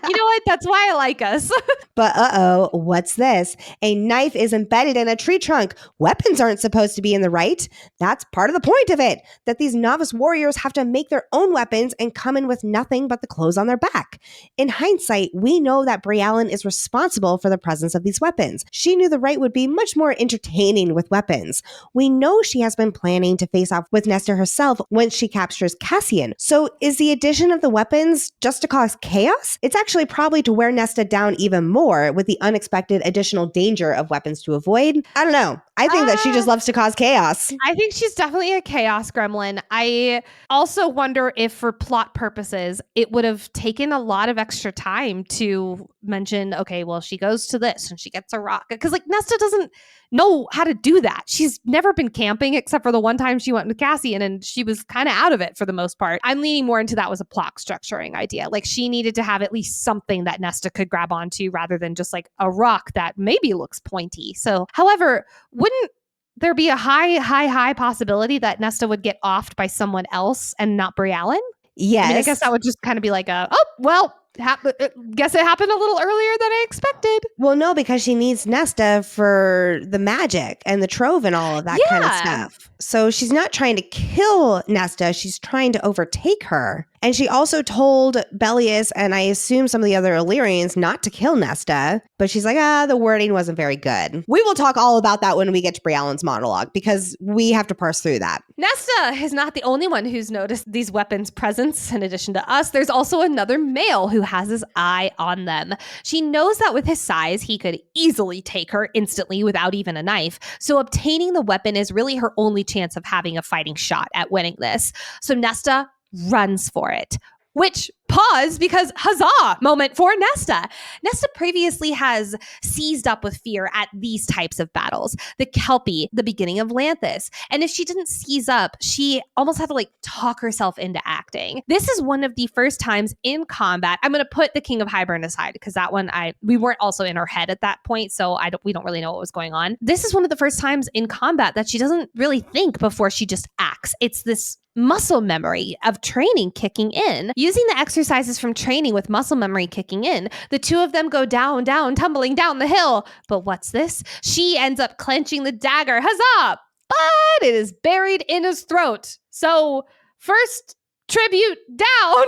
You know what? That's why I like us. But what's this? A knife is embedded in a tree trunk. Weapons aren't supposed to be in the right. That's part of the point of it, that these novice warriors have to make their own weapons and come in with nothing but the clothes on their back. In hindsight, we know that Brialyn is responsible for the presence of these weapons. She knew the right would be much more entertaining with weapons. We know she has been planning to face off with Nesta herself once she captures Cassian. So is the addition of the weapons just to cause chaos? It's actually probably to wear Nesta down even more with the unexpected additional danger of weapons to avoid. I don't know. I think that she just loves to cause chaos. I think she's definitely a chaos gremlin. I also wonder if for plot purposes, it would have taken a lot of extra time to mention, okay, well, she goes to this and she gets a rock. Because like Nesta doesn't know how to do that. She's never been camping except for the one time she went with Cassian and she was kind of out of it for the most part. I'm leaning more into that was a plot structuring idea. Like she needed to have at least something that Nesta could grab onto rather than just like a rock that maybe looks pointy. So, however, wouldn't there be a high possibility that Nesta would get offed by someone else and not Brialyn? Yes. I mean, I guess that would just kind of be like guess it happened a little earlier than I expected. Well, no, because she needs Nesta for the magic and the trove and all of that kind of stuff. So she's not trying to kill Nesta. She's trying to overtake her. And she also told Bellius, and I assume some of the other Illyrians, not to kill Nesta. But she's like, the wording wasn't very good. We will talk all about that when we get to Brialyn's monologue, because we have to parse through that. Nesta is not the only one who's noticed these weapons' presence. In addition to us, there's also another male who has his eye on them. She knows that with his size, he could easily take her instantly without even a knife. So obtaining the weapon is really her only chance of having a fighting shot at winning this. So Nesta runs for it. Which, pause, because huzzah moment for Nesta. Nesta previously has seized up with fear at these types of battles. The Kelpie, the beginning of Lanthus. And if she didn't seize up, she almost had to like talk herself into acting. This is one of the first times in combat. I'm going to put the King of Hybern aside because that one, we weren't also in her head at that point. So we don't really know what was going on. This is one of the first times in combat that she doesn't really think before she just acts. It's this muscle memory of training kicking in. Using the exercises from training with muscle memory kicking in, the two of them go down, tumbling down the hill. But what's this? She ends up clenching the dagger. Huzzah! But it is buried in his throat. So first tribute down.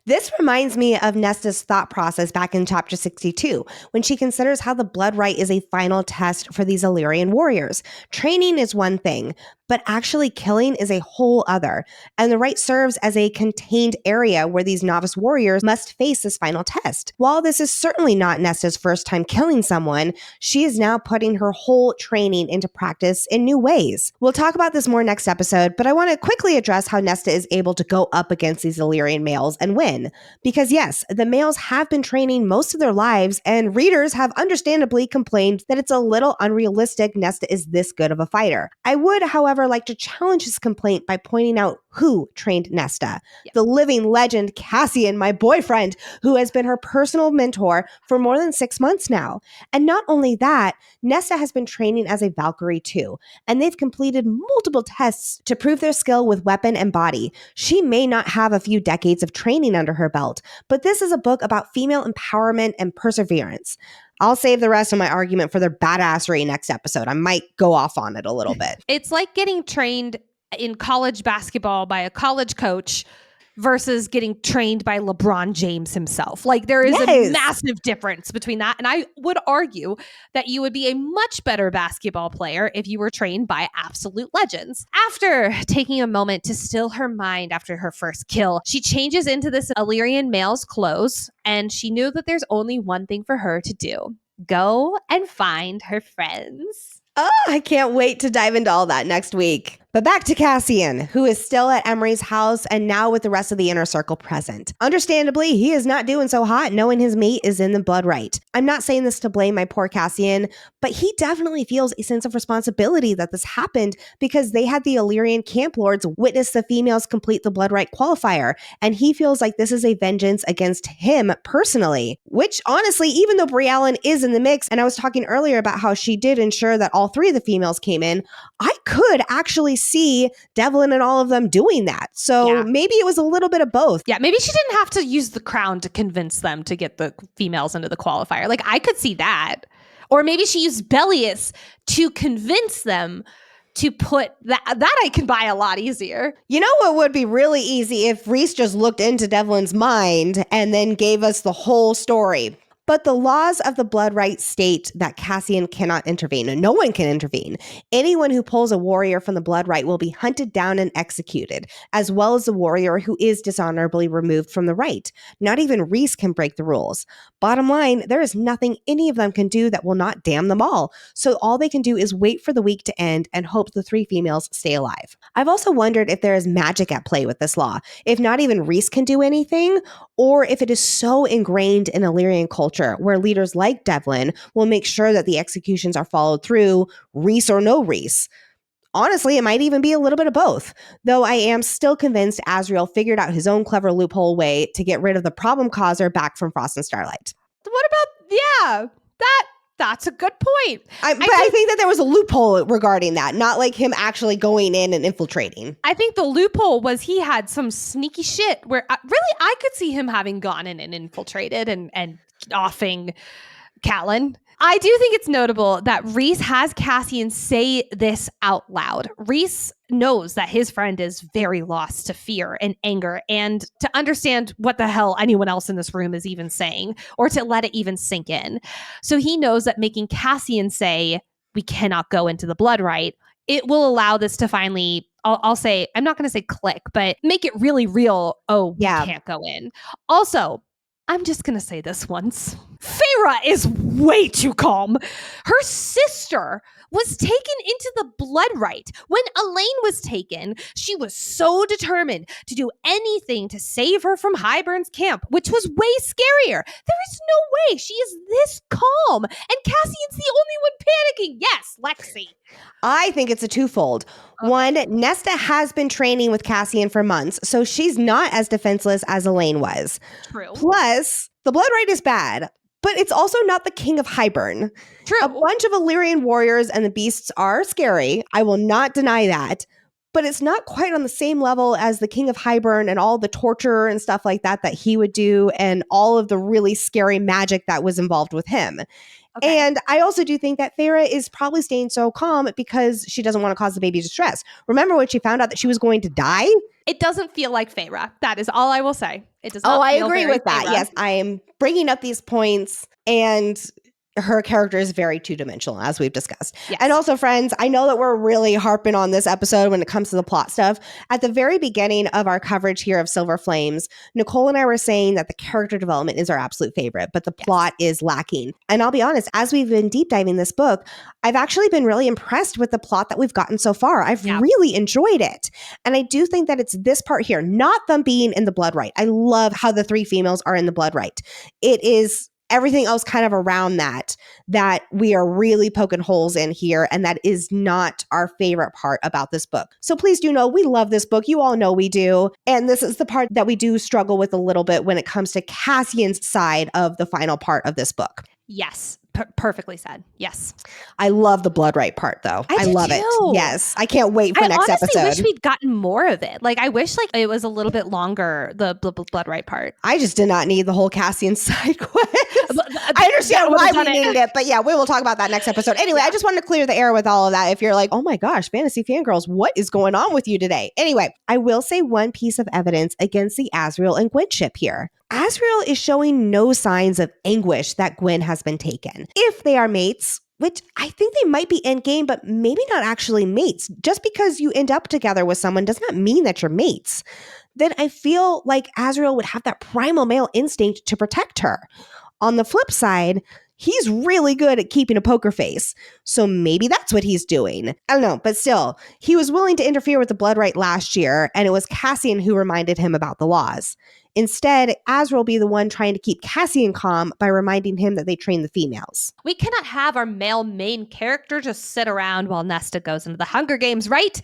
This reminds me of Nesta's thought process back in chapter 62, when she considers how the Blood Rite is a final test for these Illyrian warriors. Training is one thing, but actually killing is a whole other. And the Rite serves as a contained area where these novice warriors must face this final test. While this is certainly not Nesta's first time killing someone, she is now putting her whole training into practice in new ways. We'll talk about this more next episode, but I want to quickly address how Nesta is able to go up against these Illyrian males and win. Because yes, the males have been training most of their lives, and readers have understandably complained that it's a little unrealistic Nesta is this good of a fighter. I would, however, like to challenge this complaint by pointing out who trained Nesta. The living legend Cassian, my boyfriend, who has been her personal mentor for more than 6 months now. And not only that, Nesta has been training as a Valkyrie too, and they've completed multiple tests to prove their skill with weapon and body. She may not have a few decades of training under her belt, but this is a book about female empowerment and perseverance. I'll save the rest of my argument for their badassery next episode. I might go off on it a little bit. It's like getting trained in college basketball by a college coach versus getting trained by LeBron James himself. Like there is a massive difference between that. And I would argue that you would be a much better basketball player if you were trained by absolute legends. After taking a moment to still her mind after her first kill, she changes into this Illyrian male's clothes, and she knew that there's only one thing for her to do. Go and find her friends. Oh, I can't wait to dive into all that next week. But back to Cassian, who is still at Emery's house and now with the rest of the Inner Circle present. Understandably, he is not doing so hot knowing his mate is in the Blood Rite. I'm not saying this to blame my poor Cassian, but he definitely feels a sense of responsibility that this happened because they had the Illyrian camp lords witness the females complete the Blood Rite qualifier, and he feels like this is a vengeance against him personally. Which, honestly, even though Briellen is in the mix, and I was talking earlier about how she did ensure that all 3 of the females came in, I could actually see Devlin and all of them doing that. So maybe it was a little bit of both. Yeah, maybe she didn't have to use the crown to convince them to get the females into the qualifier. Like, I could see that. Or maybe she used Bellius to convince them to put that I can buy a lot easier. You know what would be really easy if Rhys just looked into Devlin's mind and then gave us the whole story. But the laws of the Blood Rite state that Cassian cannot intervene, and no one can intervene. Anyone who pulls a warrior from the Blood Rite will be hunted down and executed, as well as the warrior who is dishonorably removed from the rite. Not even Rhys can break the rules. Bottom line, there is nothing any of them can do that will not damn them all. So all they can do is wait for the week to end and hope the 3 females stay alive. I've also wondered if there is magic at play with this law, if not even Rhys can do anything, or if it is so ingrained in Illyrian culture where leaders like Devlin will make sure that the executions are followed through, Rhys or no Rhys. Honestly, it might even be a little bit of both, though I am still convinced Azriel figured out his own clever loophole way to get rid of the problem causer back from Frost and Starlight. What about, that's a good point. I think that there was a loophole regarding that, not like him actually going in and infiltrating. I think the loophole was he had some sneaky shit where I could see him having gone in and infiltrated and offing Catelyn. I do think it's notable that Rhys has Cassian say this out loud. Rhys knows that his friend is very lost to fear and anger and to understand what the hell anyone else in this room is even saying or to let it even sink in. So he knows that making Cassian say, we cannot go into the Blood Rite, it will allow this to finally, I'll say, I'm not going to say click, but make it really real. Oh, we can't go in. Also, I'm just going to say this once. Feyre is way too calm. Her sister was taken into the Blood Rite. When Elaine was taken, she was so determined to do anything to save her from Hybern's camp, which was way scarier. There is no way she is this calm. And Cassian's the only one panicking. Yes, Lexi. I think it's a twofold. Okay. One, Nesta has been training with Cassian for months, so she's not as defenseless as Elaine was. True. Plus, the Blood Rite is bad, but it's also not the king of Hybern. True. A bunch of Illyrian warriors and the beasts are scary. I will not deny that. But it's not quite on the same level as the king of Hybern and all the torture and stuff like that he would do and all of the really scary magic that was involved with him. Okay. And I also do think that Feyre is probably staying so calm because she doesn't want to cause the baby distress. Remember when she found out that she was going to die? It doesn't feel like Feyre. That is all I will say. It does not feel I agree with that. Feyre. Yes, I am bringing up these points, and her character is very two-dimensional, as we've discussed. Yes. And also, friends, I know that we're really harping on this episode when it comes to the plot stuff. At the very beginning of our coverage here of Silver Flames, Nicole and I were saying that the character development is our absolute favorite, but the plot is lacking. And I'll be honest, as we've been deep diving this book, I've actually been really impressed with the plot that we've gotten so far. I've really enjoyed it. And I do think that it's this part here, not them being in the Blood Rite. I love how the 3 females are in the Blood Rite. It is everything else kind of around that we are really poking holes in here, and that is not our favorite part about this book. So please do know we love this book. You all know we do. And this is the part that we do struggle with a little bit when it comes to Cassian's side of the final part of this book. Yes. Perfectly said. Yes. I love the Blood Rite part, though. I love it. Yes. I can't wait for next episode. I wish we'd gotten more of it. Like, I wish it was a little bit longer, the Blood Rite part. I just did not need the whole Cassian side quest. I understand why we needed it, but yeah, we will talk about that next episode. Anyway, I just wanted to clear the air with all of that. If you're like, oh my gosh, Fantasy Fangirls, what is going on with you today? Anyway, I will say one piece of evidence against the Azriel and Gwen ship here. Azriel is showing no signs of anguish that Gwen has been taken. If they are mates, which I think they might be endgame, but maybe not actually mates. Just because you end up together with someone does not mean that you're mates. Then I feel like Azriel would have that primal male instinct to protect her. On the flip side, He's really good at keeping a poker face. So maybe that's what he's doing. I don't know, but still, he was willing to interfere with the Blood Rite last year, and it was Cassian who reminded him about the laws. Instead, Azrael will be the one trying to keep Cassian calm by reminding him that they train the females. We cannot have our male main character just sit around while Nesta goes into the Hunger Games, right?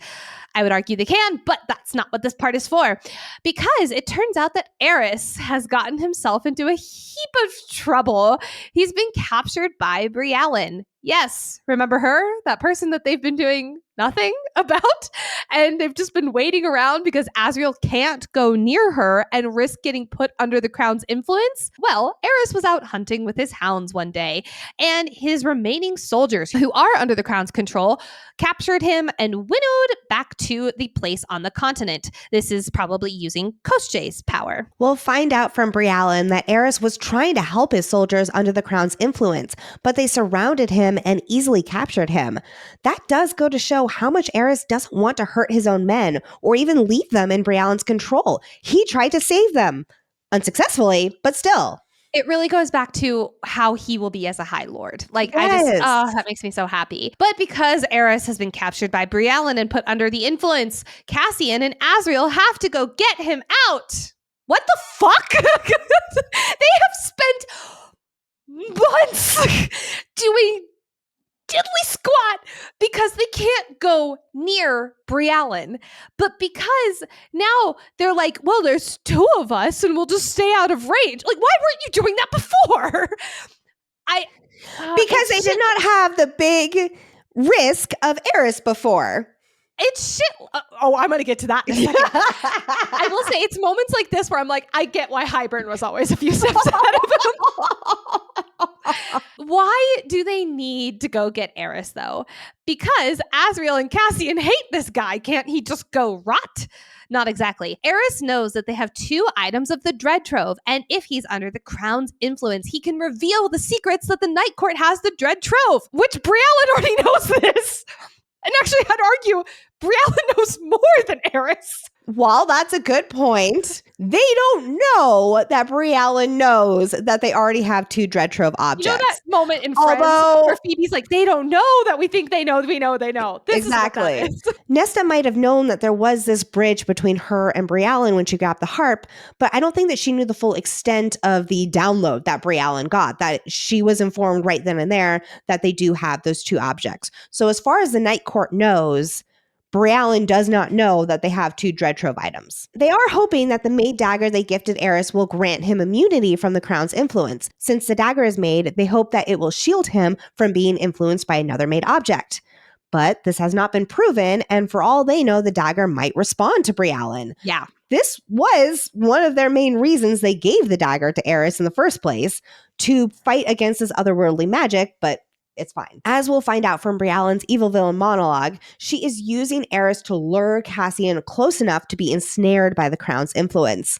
I would argue they can, but that's not what this part is for. Because it turns out that Eris has gotten himself into a heap of trouble. He's been captured by Brialyn. Yes, remember her? That person that they've been doing nothing about? And they've just been waiting around because Azrael can't go near her and risk getting put under the crown's influence? Well, Eris was out hunting with his hounds one day, and his remaining soldiers, who are under the crown's control, captured him and winnowed back to the place on the continent. This is probably using Koschei's power. We'll find out from Brialyn that Eris was trying to help his soldiers under the crown's influence, but they surrounded him and easily captured him. That does go to show how much Eris doesn't want to hurt his own men or even leave them in Brialyn's control. He tried to save them. Unsuccessfully, but still. It really goes back to how he will be as a High Lord. Like, Yes. that makes me so happy. But because Eris has been captured by Brialyn and put under the influence, Cassian and Azrael have to go get him out. What the fuck? They have spent months doing diddly squat because they can't go near Brialyn. But because now they're like, well, there's two of us and we'll just stay out of range. Like, why weren't you doing that before? Because they did not have the big risk of Eris before. It's shit. I'm going to get to that in a second. I will say it's moments like this where I'm like, I get why Hybern was always a few steps ahead of him. Why do they need to go get Eris, though? Because Azrael and Cassian hate this guy. Can't he just go rot? Not exactly. Eris knows that they have 2 items of the Dread Trove, and if he's under the crown's influence, he can reveal the secrets that the Night Court has the Dread Trove, which Brialyn already knows this. And actually, I'd argue Brialyn knows more than Eris. While that's a good point, they don't know that Brialyn knows that they already have 2 Dread Trove objects. You know that moment in Friends where Phoebe's like, they don't know that we think they know, we know they know. This exactly. Is what that is. Nesta might have known that there was this bridge between her and Brialyn when she grabbed the harp, but I don't think that she knew the full extent of the download that Brialyn got, that she was informed right then and there that they do have those 2 objects. So as far as the Night Court knows, Brialyn does not know that they have 2 Dread Trove items. They are hoping that the made dagger they gifted Eris will grant him immunity from the crown's influence. Since the dagger is made, they hope that it will shield him from being influenced by another made object. But this has not been proven, and for all they know, the dagger might respond to Brialyn. Yeah. This was one of their main reasons they gave the dagger to Eris in the first place, to fight against this otherworldly magic, but it's fine. As we'll find out from Brialyn's evil villain monologue, she is using Eris to lure Cassian close enough to be ensnared by the crown's influence.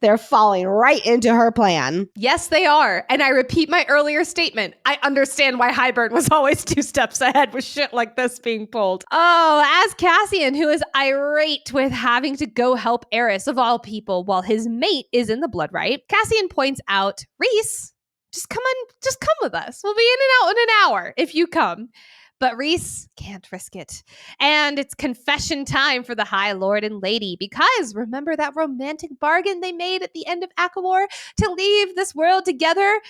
They're falling right into her plan. Yes, they are. And I repeat my earlier statement. I understand why Hybern was always 2 steps ahead with shit like this being pulled. Oh, as Cassian, who is irate with having to go help Eris of all people while his mate is in the Blood Rite, Cassian points out, Rhys, just come with us. We'll be in and out in an hour if you come. But Rhys can't risk it. And it's confession time for the High Lord and Lady, because remember that romantic bargain they made at the end of ACOWAR to leave this world together?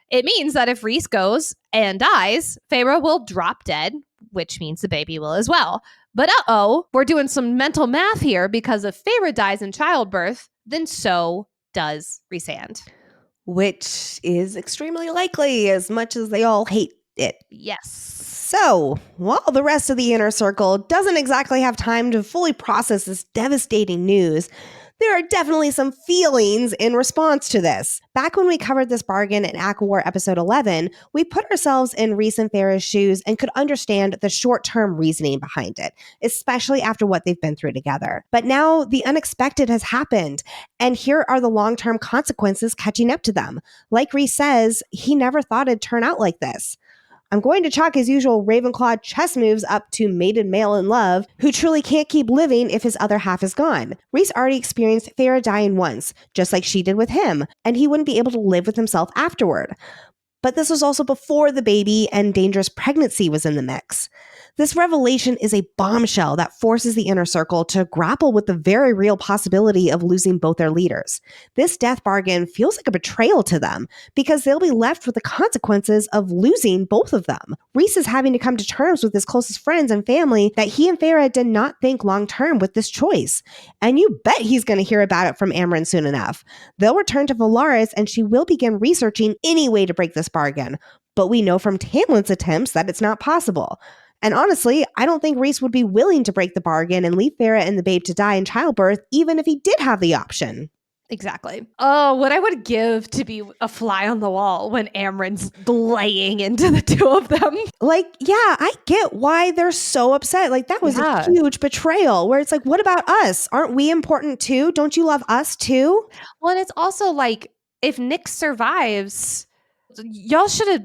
It means that if Rhys goes and dies, Feyre will drop dead, which means the baby will as well. But we're doing some mental math here, because if Feyre dies in childbirth, then so does Rhysand. Which is extremely likely, as much as they all hate it. Yes. So, while the rest of the Inner Circle doesn't exactly have time to fully process this devastating news, there are definitely some feelings in response to this. Back when we covered this bargain in ACOWAR episode 11, we put ourselves in Rhys and Feyre's shoes and could understand the short-term reasoning behind it, especially after what they've been through together. But now the unexpected has happened, and here are the long-term consequences catching up to them. Like Rhys says, he never thought it'd turn out like this. I'm going to chalk his usual Ravenclaw chess moves up to mated male in love, who truly can't keep living if his other half is gone. Rhys already experienced Feyre dying once, just like she did with him, and he wouldn't be able to live with himself afterward. But this was also before the baby and dangerous pregnancy was in the mix. This revelation is a bombshell that forces the Inner Circle to grapple with the very real possibility of losing both their leaders. This death bargain feels like a betrayal to them because they'll be left with the consequences of losing both of them. Rhys is having to come to terms with his closest friends and family that he and Feyre did not think long-term with this choice. And you bet he's going to hear about it from Amren soon enough. They'll return to Valaris and she will begin researching any way to break this bargain. But we know from Tamlin's attempts that it's not possible. And honestly, I don't think Rhys would be willing to break the bargain and leave Feyre and the babe to die in childbirth, even if he did have the option. Exactly. Oh, what I would give to be a fly on the wall when Amren's laying into the two of them. Like, yeah, I get why they're so upset. Like, that was a huge betrayal where it's like, what about us? Aren't we important too? Don't you love us too? Well, and it's also like, if Nick survives, y'all should have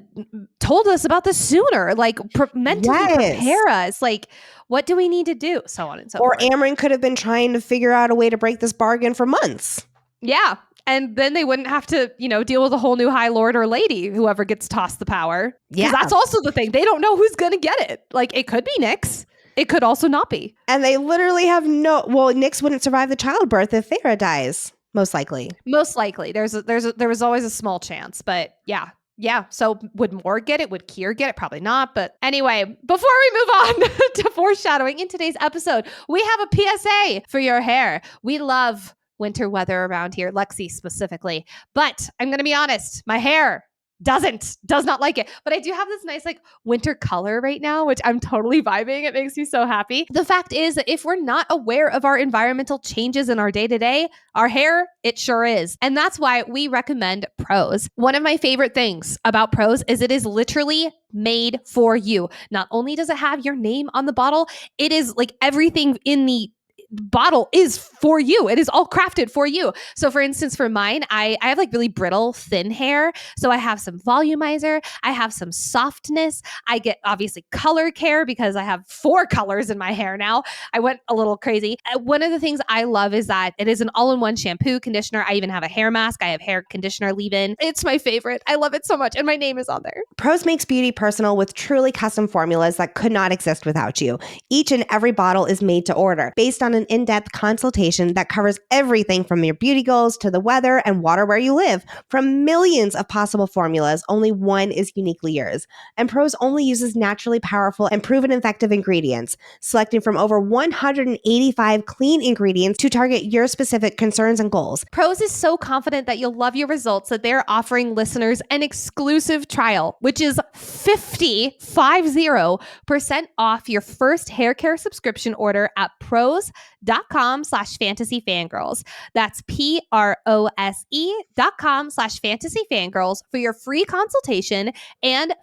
told us about this sooner. Like, mentally prepare us. Like, what do we need to do? So on and so forth. Or Amren could have been trying to figure out a way to break this bargain for months. Yeah. And then they wouldn't have to, deal with a whole new High Lord or Lady, whoever gets tossed the power. Yeah. That's also the thing. They don't know who's going to get it. Like, it could be Nyx. It could also not be. And they literally have Nyx wouldn't survive the childbirth if Feyre dies. Most likely. There was always a small chance, but yeah. Yeah. So would Moore get it? Would Kier get it? Probably not. But anyway, before we move on to foreshadowing in today's episode, we have a PSA for your hair. We love winter weather around here, Lexi specifically. But I'm going to be honest, my hair does not like it. But I do have this nice winter color right now, which I'm totally vibing. It makes me so happy. The fact is that if we're not aware of our environmental changes in our day-to-day, our hair, it sure is. And that's why we recommend Prose. One of my favorite things about Prose is it is literally made for you. Not only does it have your name on the bottle, it is everything in the bottle is for you. It is all crafted for you. So for instance, for mine, I have really brittle, thin hair. So I have some volumizer. I have some softness. I get obviously color care because I have 4 colors in my hair now. I went a little crazy. One of the things I love is that it is an all-in-one shampoo, conditioner. I even have a hair mask. I have hair conditioner leave-in. It's my favorite. I love it so much. And my name is on there. Prose makes beauty personal with truly custom formulas that could not exist without you. Each and every bottle is made to order based on an in-depth consultation that covers everything from your beauty goals to the weather and water where you live. From millions of possible formulas, only one is uniquely yours. And Prose only uses naturally powerful and proven effective ingredients, selecting from over 185 clean ingredients to target your specific concerns and goals. Prose is so confident that you'll love your results that they're offering listeners an exclusive trial, which is 50% off your first hair care subscription order at prose.com/fantasyfangirls. That's prose.com/fantasyfangirls for your free consultation and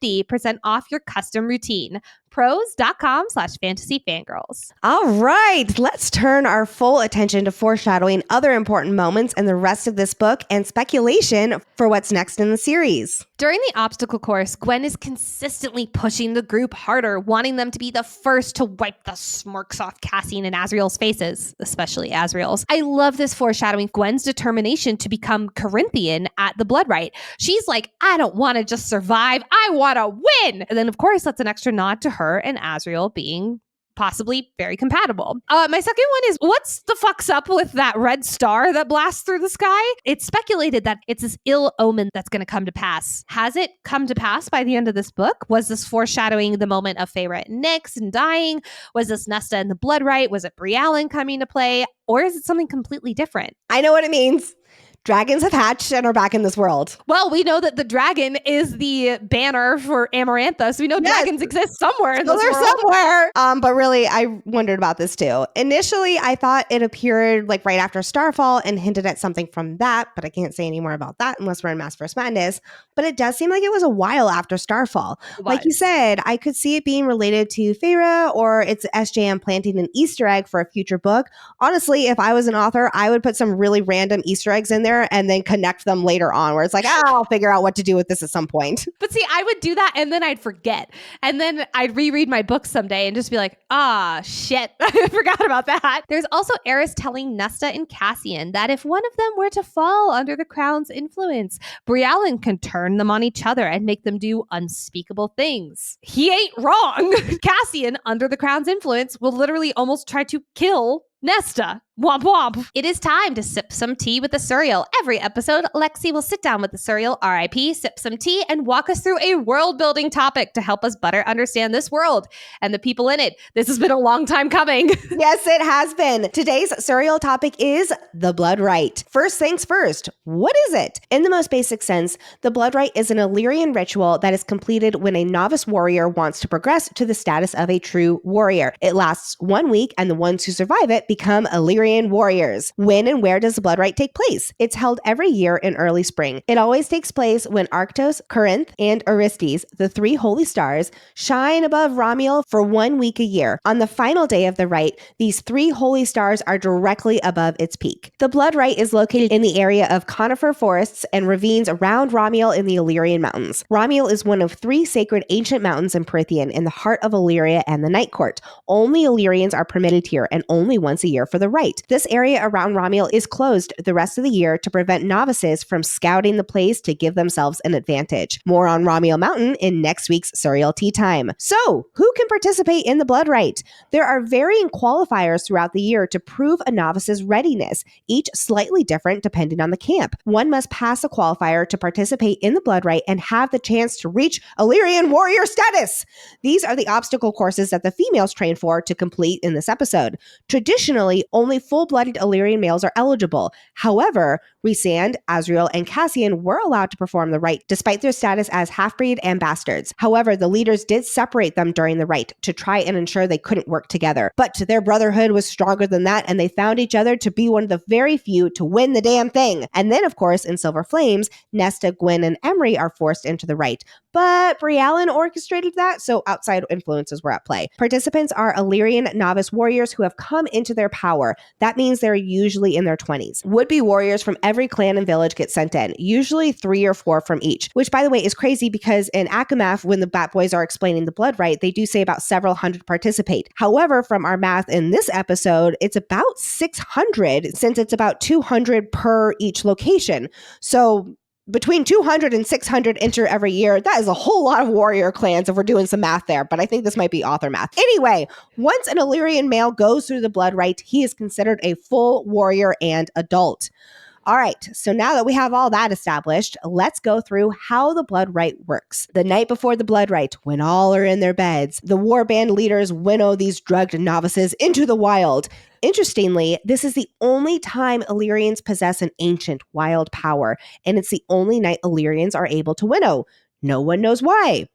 50% off your custom routine. Prose.com/fantasyfangirls. All right, let's turn our full attention to foreshadowing other important moments in the rest of this book and speculation for what's next in the series. During the obstacle course, Gwen is consistently pushing the group harder, wanting them to be the first to wipe the smirks off Cassian and Azriel's faces, especially Azriel's. I love this foreshadowing Gwen's determination to become Corinthian at the Blood Rite. She's like, I don't want to just survive, I want to win! And then, of course, that's an extra nod to her and Azriel being possibly very compatible. My second one is, what's the fucks up with that red star that blasts through the sky? It's speculated that it's this ill omen that's going to come to pass. Has it come to pass by the end of this book? Was this foreshadowing the moment of Fae-vorite and Nyx and dying? Was this Nesta and the Blood Rite? Was it Briallen coming to play? Or is it something completely different? I know what it means. Dragons have hatched and are back in this world. Well, we know that the dragon is the banner for Amarantha, so we know dragons exist somewhere in this world. Somewhere. But really, I wondered about this too. Initially, I thought it appeared right after Starfall and hinted at something from that, but I can't say any more about that unless we're in Maasverse Madness. But it does seem like it was a while after Starfall. Like you said, I could see it being related to Feyre, or it's SJM planting an Easter egg for a future book. Honestly, if I was an author, I would put some really random Easter eggs in there there and then connect them later on, where it's like, I'll figure out what to do with this at some point. But see, I would do that and then I'd forget. And then I'd reread my book someday and just be like, shit, I forgot about that. There's also Eris telling Nesta and Cassian that if one of them were to fall under the crown's influence, Brialyn can turn them on each other and make them do unspeakable things. He ain't wrong. Cassian, under the crown's influence, will literally almost try to kill Nesta. Womp womp. It is time to sip some tea with the Suriel. Every episode, Lexi will sit down with the Suriel, RIP, sip some tea, and walk us through a world-building topic to help us better understand this world and the people in it. This has been a long time coming. Yes, it has been. Today's Suriel topic is the Blood Rite. First things first, what is it? In the most basic sense, the Blood Rite is an Illyrian ritual that is completed when a novice warrior wants to progress to the status of a true warrior. It lasts 1 week, and the ones who survive it become Illyrian warriors. When and where does the Blood Rite take place? It's held every year in early spring. It always takes place when Arctos, Corinth, and Orestes, the 3 holy stars, shine above Romuel for 1 week a year. On the final day of the rite, these 3 holy stars are directly above its peak. The Blood Rite is located in the area of conifer forests and ravines around Romuel in the Illyrian Mountains. Romuel is one of 3 sacred ancient mountains in Prythian in the heart of Illyria and the Night Court. Only Illyrians are permitted here, and only once a year for the rite. This area around Romuel is closed the rest of the year to prevent novices from scouting the place to give themselves an advantage. More on Romuel Mountain in next week's Suriel Teatime. So, who can participate in the Blood Rite? There are varying qualifiers throughout the year to prove a novice's readiness, each slightly different depending on the camp. One must pass a qualifier to participate in the Blood Rite and have the chance to reach Illyrian warrior status. These are the obstacle courses that the females train for to complete in this episode. Traditionally, only full-blooded Illyrian males are eligible. However, Rhysand, Azriel, and Cassian were allowed to perform the rite despite their status as half-breed and bastards. However, the leaders did separate them during the rite to try and ensure they couldn't work together. But their brotherhood was stronger than that, and they found each other to be one of the very few to win the damn thing. And then, of course, in Silver Flames, Nesta, Gwyn, and Emery are forced into the rite. But Brialyn orchestrated that, so outside influences were at play. Participants are Illyrian novice warriors who have come into their power. That means they're usually in their 20s. Would-be warriors from every clan and village get sent in, usually 3 or 4 from each, which, by the way, is crazy because in ACOSF, when the Bat Boys are explaining the Blood Rite, they do say about several hundred participate. However, from our math in this episode, it's about 600, since it's about 200 per each location. So between 200 and 600 enter every year. That is a whole lot of warrior clans if we're doing some math there, but I think this might be author math. Anyway, once an Illyrian male goes through the Blood Rite, he is considered a full warrior and adult. All right, so now that we have all that established, let's go through how the Blood Rite works. The night before the Blood Rite, when all are in their beds, the warband leaders winnow these drugged novices into the wild. Interestingly, this is the only time Illyrians possess an ancient wild power, and it's the only night Illyrians are able to winnow. No one knows why.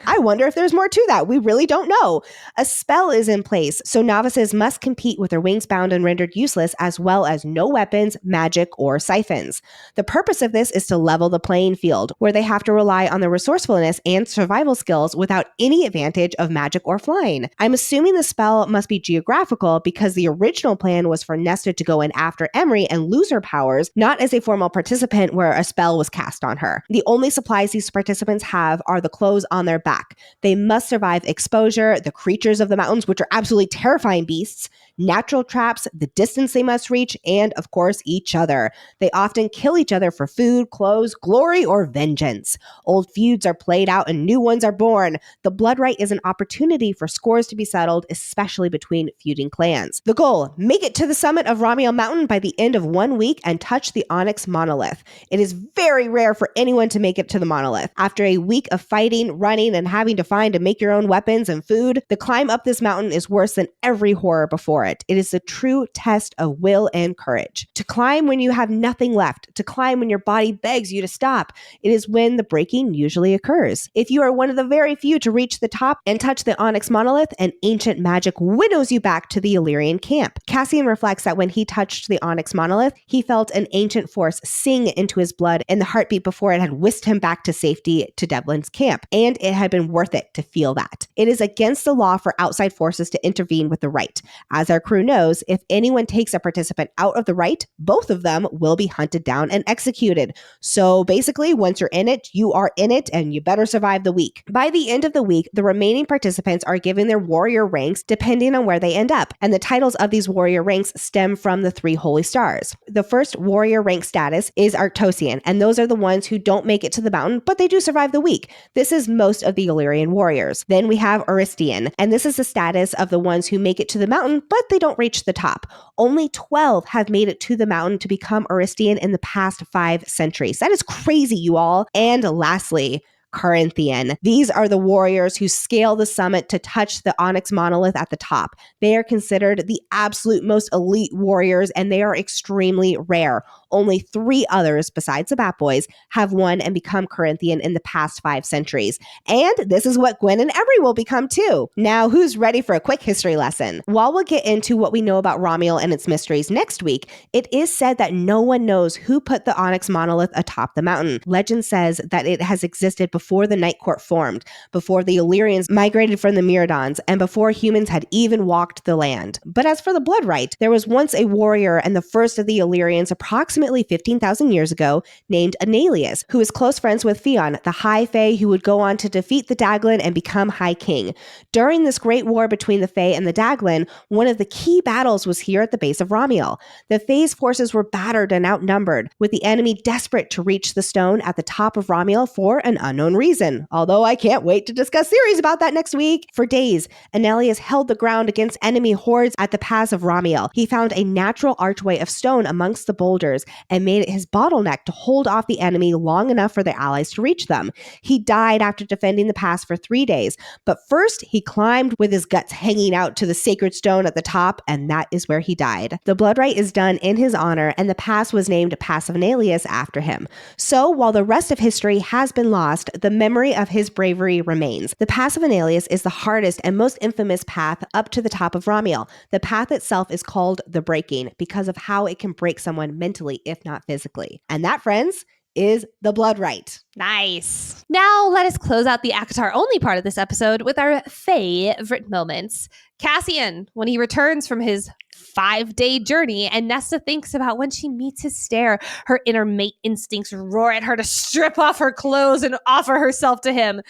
I wonder if there's more to that. We really don't know. A spell is in place, so novices must compete with their wings bound and rendered useless, as well as no weapons, magic, or siphons. The purpose of this is to level the playing field, where they have to rely on their resourcefulness and survival skills without any advantage of magic or flying. I'm assuming the spell must be geographical because the original plan was for Nesta to go in after Emery and lose her powers, not as a formal participant where a spell was cast on her. The only supplies these participants have are the clothes on their back. They must survive exposure, the creatures of the mountains, which are absolutely terrifying beasts, natural traps, the distance they must reach, and, of course, each other. They often kill each other for food, clothes, glory, or vengeance. Old feuds are played out and new ones are born. The Blood Rite is an opportunity for scores to be settled, especially between feuding clans. The goal: make it to the summit of Romuel Mountain by the end of 1 week and touch the Onyx monolith. It is very rare for anyone to make it to the monolith. After a week of fighting, running, and having to find and make your own weapons and food, the climb up this mountain is worse than every horror before it. It is a true test of will and courage. To climb when you have nothing left, to climb when your body begs you to stop, it is when the breaking usually occurs. If you are one of the very few to reach the top and touch the Onyx monolith, an ancient magic winnows you back to the Illyrian camp. Cassian reflects that when he touched the Onyx monolith, he felt an ancient force sing into his blood, and the heartbeat before it had whisked him back to safety to Devlin's camp, and it had been worth it to feel that. It is against the law for outside forces to intervene with the rite. As a their crew knows, if anyone takes a participant out of the rite, both of them will be hunted down and executed. So basically, once you're in it, you are in it, and you better survive the week. By the end of the week, the remaining participants are given their warrior ranks depending on where they end up, and the titles of these warrior ranks stem from the 3 holy stars. The first warrior rank status is Arctosian, and those are the ones who don't make it to the mountain, but they do survive the week. This is most of the Illyrian warriors. Then we have Aristian, and this is the status of the ones who make it to the mountain, but they don't reach the top. Only 12 have made it to the mountain to become Aristian in the past 5 centuries. That is crazy, you all. And lastly, Corinthian. These are the warriors who scale the summit to touch the onyx monolith at the top. They are considered the absolute most elite warriors, and they are extremely rare. Only 3 others, besides the Bat Boys, have won and become Corinthian in the past 5 centuries. And this is what Gwen and Every will become too. Now, who's ready for a quick history lesson? While we'll get into what we know about Romuel and its mysteries next week, it is said that no one knows who put the onyx monolith atop the mountain. Legend says that it has existed before the Night Court formed, before the Illyrians migrated from the Myrmidons, and before humans had even walked the land. But as for the Blood Rite, there was once a warrior and the first of the Illyrians approximately 15,000 years ago named Analius, who was close friends with Theon, the High Fae who would go on to defeat the Daglin and become High King. During this great war between the Fae and the Daglin, one of the key battles was here at the base of Romuel. The Fae's forces were battered and outnumbered, with the enemy desperate to reach the stone at the top of Romuel for an unknown reason. Although I can't wait to discuss theories about that next week. For days, Analius held the ground against enemy hordes at the pass of Romuel. He found a natural archway of stone amongst the boulders and made it his bottleneck to hold off the enemy long enough for their allies to reach them. He died after defending the pass for 3 days, but first he climbed with his guts hanging out to the sacred stone at the top, and that is where he died. The Blood Rite is done in his honor, and the pass was named Pass of Analius after him. So while the rest of history has been lost, the memory of his bravery remains. The Pass of Analius is the hardest and most infamous path up to the top of Romuel. The path itself is called the Breaking because of how it can break someone mentally, if not physically. And that, friends, is the Blood Rite. Nice. Now let us close out the ACOTAR only part of this episode with our Fae-vorite moments. Cassian, when he returns from his 5-day journey, and Nesta thinks about when she meets his stare, her inner mate instincts roar at her to strip off her clothes and offer herself to him.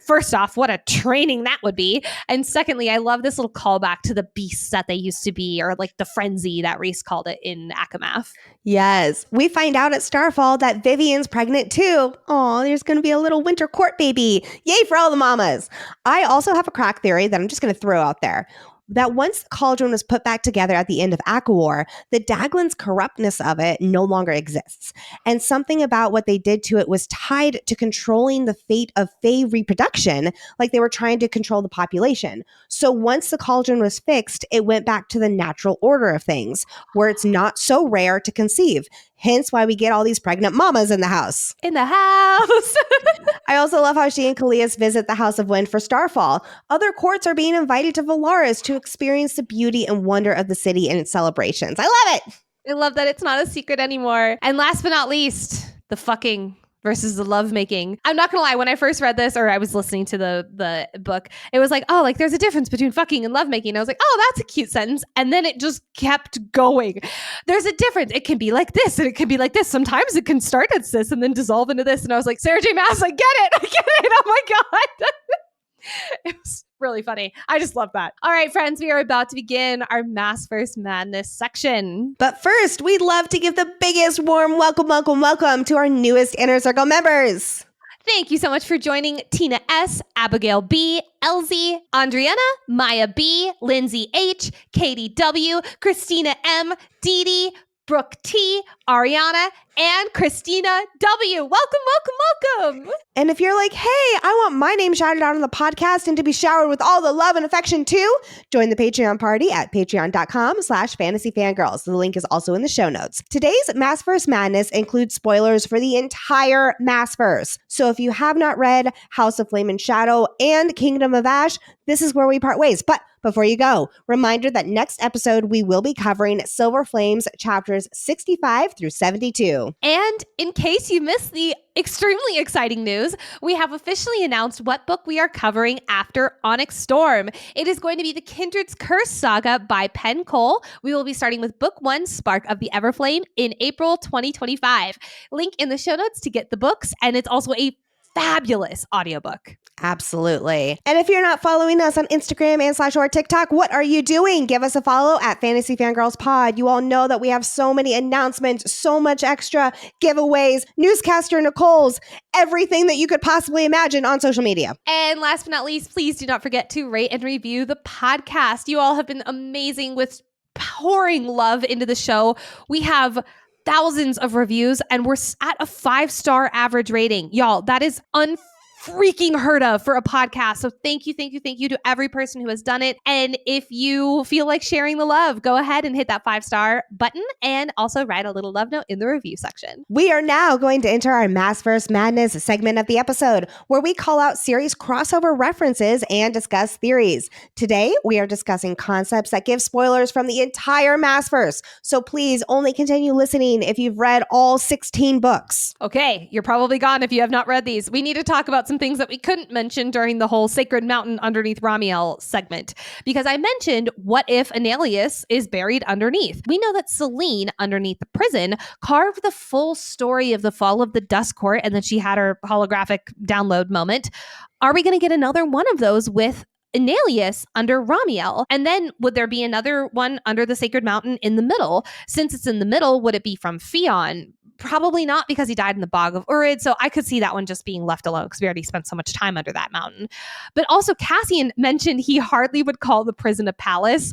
First off, what a training that would be. And secondly, I love this little callback to the beasts that they used to be, or like the frenzy that Reese called it in ACOMAF. Yes, we find out at Starfall that Vivian's pregnant too. Oh, there's going to be a little winter court baby. Yay for all the mamas. I also have a crack theory that I'm just going to throw out there. That once the Cauldron was put back together at the end of ACOWAR, the Daglin's corruptness of it no longer exists. And something about what they did to it was tied to controlling the fate of Fae reproduction, like they were trying to control the population. So once the Cauldron was fixed, it went back to the natural order of things, where it's not so rare to conceive. Hence why we get all these pregnant mamas in the house. In the house! I also love how she and Kallias visit the House of Wind for Starfall. Other courts are being invited to Valaris to experience the beauty and wonder of the city and its celebrations. I love it! I love that it's not a secret anymore. And last but not least, the fucking versus the lovemaking. I'm not gonna lie, when I first read this, or I was listening to the book, it was like, oh, like there's a difference between fucking and lovemaking. I was like, oh, that's a cute sentence. And then it just kept going. There's a difference. It can be like this and it can be like this. Sometimes it can start as this and then dissolve into this. And I was like, Sarah J. Maas, I get it. I get it. Oh my God. It was really funny. I just love that. All right, friends, we are about to begin our Maasverse Madness section. But first, we'd love to give the biggest warm welcome to our newest Inner Circle members. Thank you so much for joining Tina S., Abigail B., Elsie, Andriana, Maya B., Lindsay H., Katie W., Christina M., Dee Dee, Brooke T., Ariana, and Christina W. Welcome. And if you're like, hey, I want my name shouted out on the podcast and to be showered with all the love and affection too, join the Patreon party at patreon.com/Fantasy Fangirls. The link is also in the show notes. Today's Maasverse Madness includes spoilers for the entire Maasverse. So if you have not read House of Flame and Shadow and Kingdom of Ash, this is where we part ways. But before you go, reminder that next episode we will be covering Silver Flames chapters 65 through 72. And in case you missed the Extremely exciting news. We have officially announced what book we are covering after Onyx Storm. It is going to be the Kindred's Curse saga by Penn Cole. We will be starting with book 1, Spark of the Everflame, in April 2025. Link in the show notes to get the books, and it's also a fabulous audiobook. Absolutely. And if you're not following us on Instagram and/or TikTok, what are you doing? Give us a follow at Fantasy Fangirls Pod. You all know that we have so many announcements, so much extra giveaways, newscaster Nicole's, everything that you could possibly imagine on social media. And last but not least, please do not forget to rate and review the podcast. You all have been amazing with pouring love into the show. We have thousands of reviews and we're at a 5-star average rating. Y'all, that is freaking heard of for a podcast. So thank you to every person who has done it. And if you feel like sharing the love, go ahead and hit that 5-star button and also write a little love note in the review section. We are now going to enter our Maasverse Madness segment of the episode, where we call out series crossover references and discuss theories. Today, we are discussing concepts that give spoilers from the entire Maasverse. So please only continue listening if you've read all 16 books. Okay, you're probably gone if you have not read these. We need to talk about some things that we couldn't mention during the whole Sacred Mountain underneath Ramiel segment, because I mentioned what if Annelius is buried underneath. We know that Celine, underneath the prison, carved the full story of the fall of the Dust Court, and then she had her holographic download moment. Are we going to get another one of those with Annelius under Ramiel? And then would there be another one under the Sacred Mountain in the middle? Since it's in the middle, would it be from Fionn? Probably not, because he died in the Bog of Urid. So I could see that one just being left alone because we already spent so much time under that mountain. But also Cassian mentioned he hardly would call the prison a palace.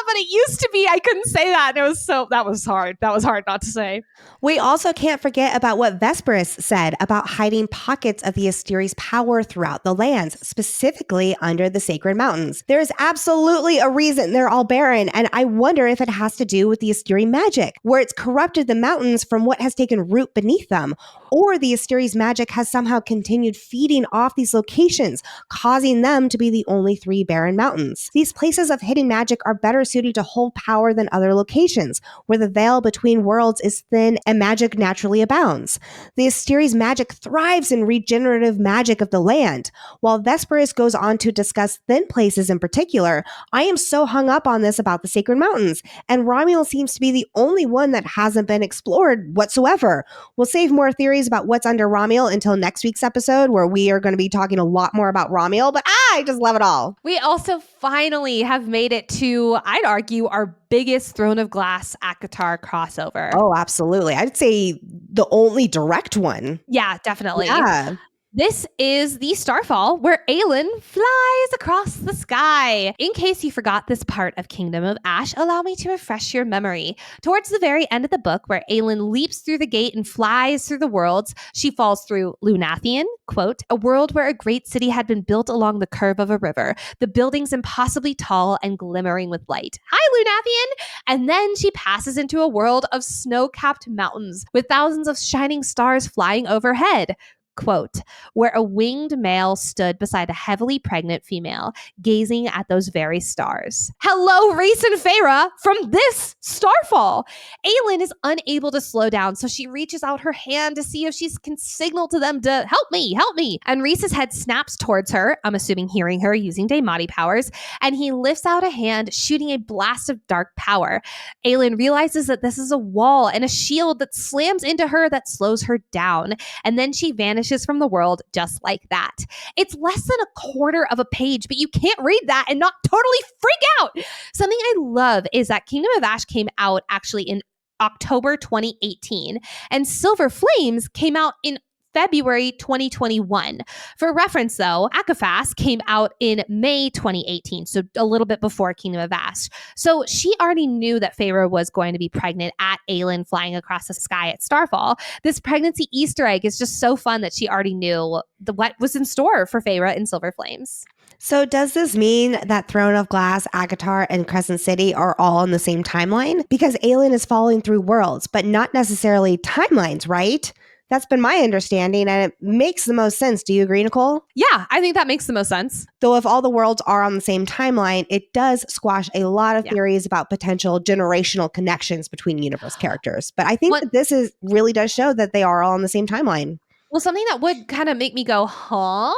But it used to be. I couldn't say that. And that was hard. That was hard not to say. We also can't forget about what Vesperus said about hiding pockets of the Asteri's power throughout the lands, specifically under the Sacred Mountains. There is absolutely a reason they're all barren, and I wonder if it has to do with the Asteri magic, where it's corrupted the mountains from what has taken root beneath them, or the Asteri's magic has somehow continued feeding off these locations, causing them to be the only 3 barren mountains. These places of hidden magic are better suited to hold power than other locations, where the veil between worlds is thin and magic naturally abounds. The Asteri's magic thrives in regenerative magic of the land. While Vesperus goes on to discuss thin places in particular, I am so hung up on this about the Sacred Mountains, and Ramiel seems to be the only one that hasn't been explored whatsoever. We'll save more theories about what's under Ramiel until next week's episode, where we are going to be talking a lot more about Ramiel, but I just love it all. We also finally have made it to, I'd argue, our biggest Throne of Glass ACOTAR crossover. Oh, absolutely. I'd say the only direct one. Yeah, definitely. Yeah. This is the Starfall, where Aelin flies across the sky. In case you forgot this part of Kingdom of Ash, allow me to refresh your memory. Towards the very end of the book, where Aelin leaps through the gate and flies through the worlds, she falls through Lunathian, quote, a world where a great city had been built along the curve of a river, the buildings impossibly tall and glimmering with light. Hi, Lunathian! And then she passes into a world of snow-capped mountains with thousands of shining stars flying overhead. Quote, where a winged male stood beside a heavily pregnant female, gazing at those very stars. Hello, Rhys and Feyre from this Starfall. Aelin is unable to slow down, so she reaches out her hand to see if she can signal to them to help me. And Rhys's head snaps towards her, I'm assuming hearing her using Daemati powers, and he lifts out a hand, shooting a blast of dark power. Aelin realizes that this is a wall and a shield that slams into her that slows her down, and then she vanishes from the world just like that. It's less than a quarter of a page, but you can't read that and not totally freak out. Something I love is that Kingdom of Ash came out actually in October 2018, and Silver Flames came out in February 2021. For reference, though, ACOSF came out in May 2018, so a little bit before Kingdom of Ash. So she already knew that Feyre was going to be pregnant at Aelin flying across the sky at Starfall. This pregnancy Easter egg is just so fun that she already knew what was in store for Feyre in Silver Flames. So does this mean that Throne of Glass, ACOTAR, and Crescent City are all in the same timeline? Because Aelin is falling through worlds, but not necessarily timelines, right? That's been my understanding, and it makes the most sense. Do you agree, Nicole? Yeah, I think that makes the most sense. Though if all the worlds are on the same timeline, it does squash a lot of theories about potential generational connections between universe characters. But I think that this really does show that they are all on the same timeline. Well, something that would kind of make me go, huh,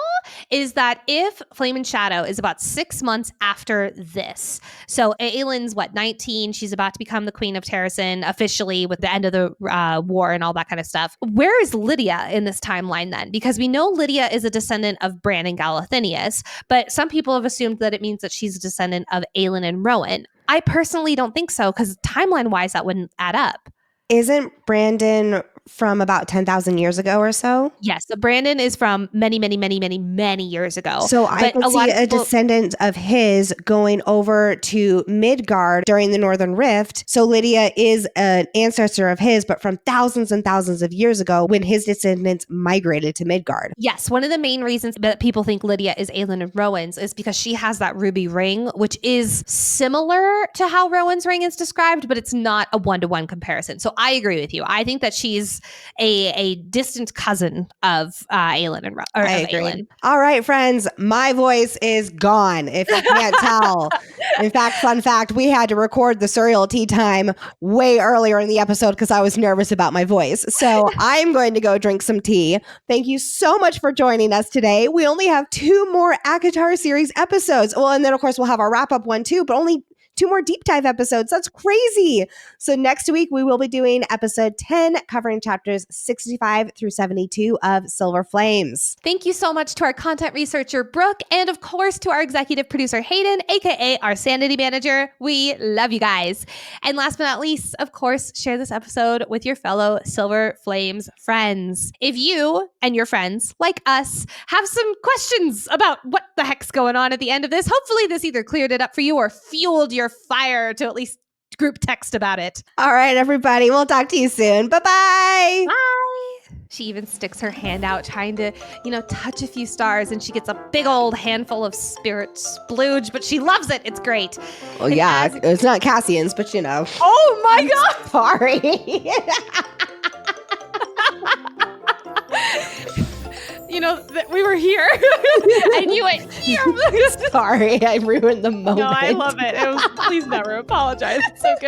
is that if Flame and Shadow is about 6 months after this, so Aylin's 19? She's about to become the Queen of Terrasen officially with the end of the war and all that kind of stuff. Where is Lydia in this timeline then? Because we know Lydia is a descendant of Bran and Galathinius, but some people have assumed that it means that she's a descendant of Aelin and Rowan. I personally don't think so, because timeline-wise, that wouldn't add up. Isn't Brandon from about 10,000 years ago or so? Yes, so Brandon is from many, many, many, many, many years ago. So I could see a descendant of his going over to Midgard during the Northern Rift. So Lydia is an ancestor of his, but from thousands and thousands of years ago when his descendants migrated to Midgard. Yes, one of the main reasons that people think Lydia is Aelin and Rowan's is because she has that ruby ring, which is similar to how Rowan's ring is described, but it's not a one-to-one comparison. So I agree with you. I think that she's a distant cousin of Aelin and I agree. Aelin. All right, friends, my voice is gone, if you can't tell. In fact, fun fact, we had to record the Suriel Teatime way earlier in the episode because I was nervous about my voice. So I'm going to go drink some tea. Thank you so much for joining us today. We only have 2 more ACOTAR series episodes. Well, and then of course we'll have our wrap-up one too, but only 2 more deep dive episodes. That's crazy. So next week, we will be doing episode 10, covering chapters 65 through 72 of Silver Flames. Thank you so much to our content researcher, Brooke, and of course to our executive producer, Hayden, aka our sanity manager. We love you guys. And last but not least, of course, share this episode with your fellow Silver Flames friends. If you and your friends, like us, have some questions about what the heck's going on at the end of this, hopefully this either cleared it up for you or fueled your fire to at least group text about it. All right, everybody. We'll talk to you soon. Bye-bye. Bye. She even sticks her hand out trying to, touch a few stars, and she gets a big old handful of spirit splooge, but she loves it. It's great. Well, yeah, it's not Cassian's, but Oh my God. Sorry. We were here and you went here. Sorry, I ruined the moment. No, I love it. Please never apologize. It's so good.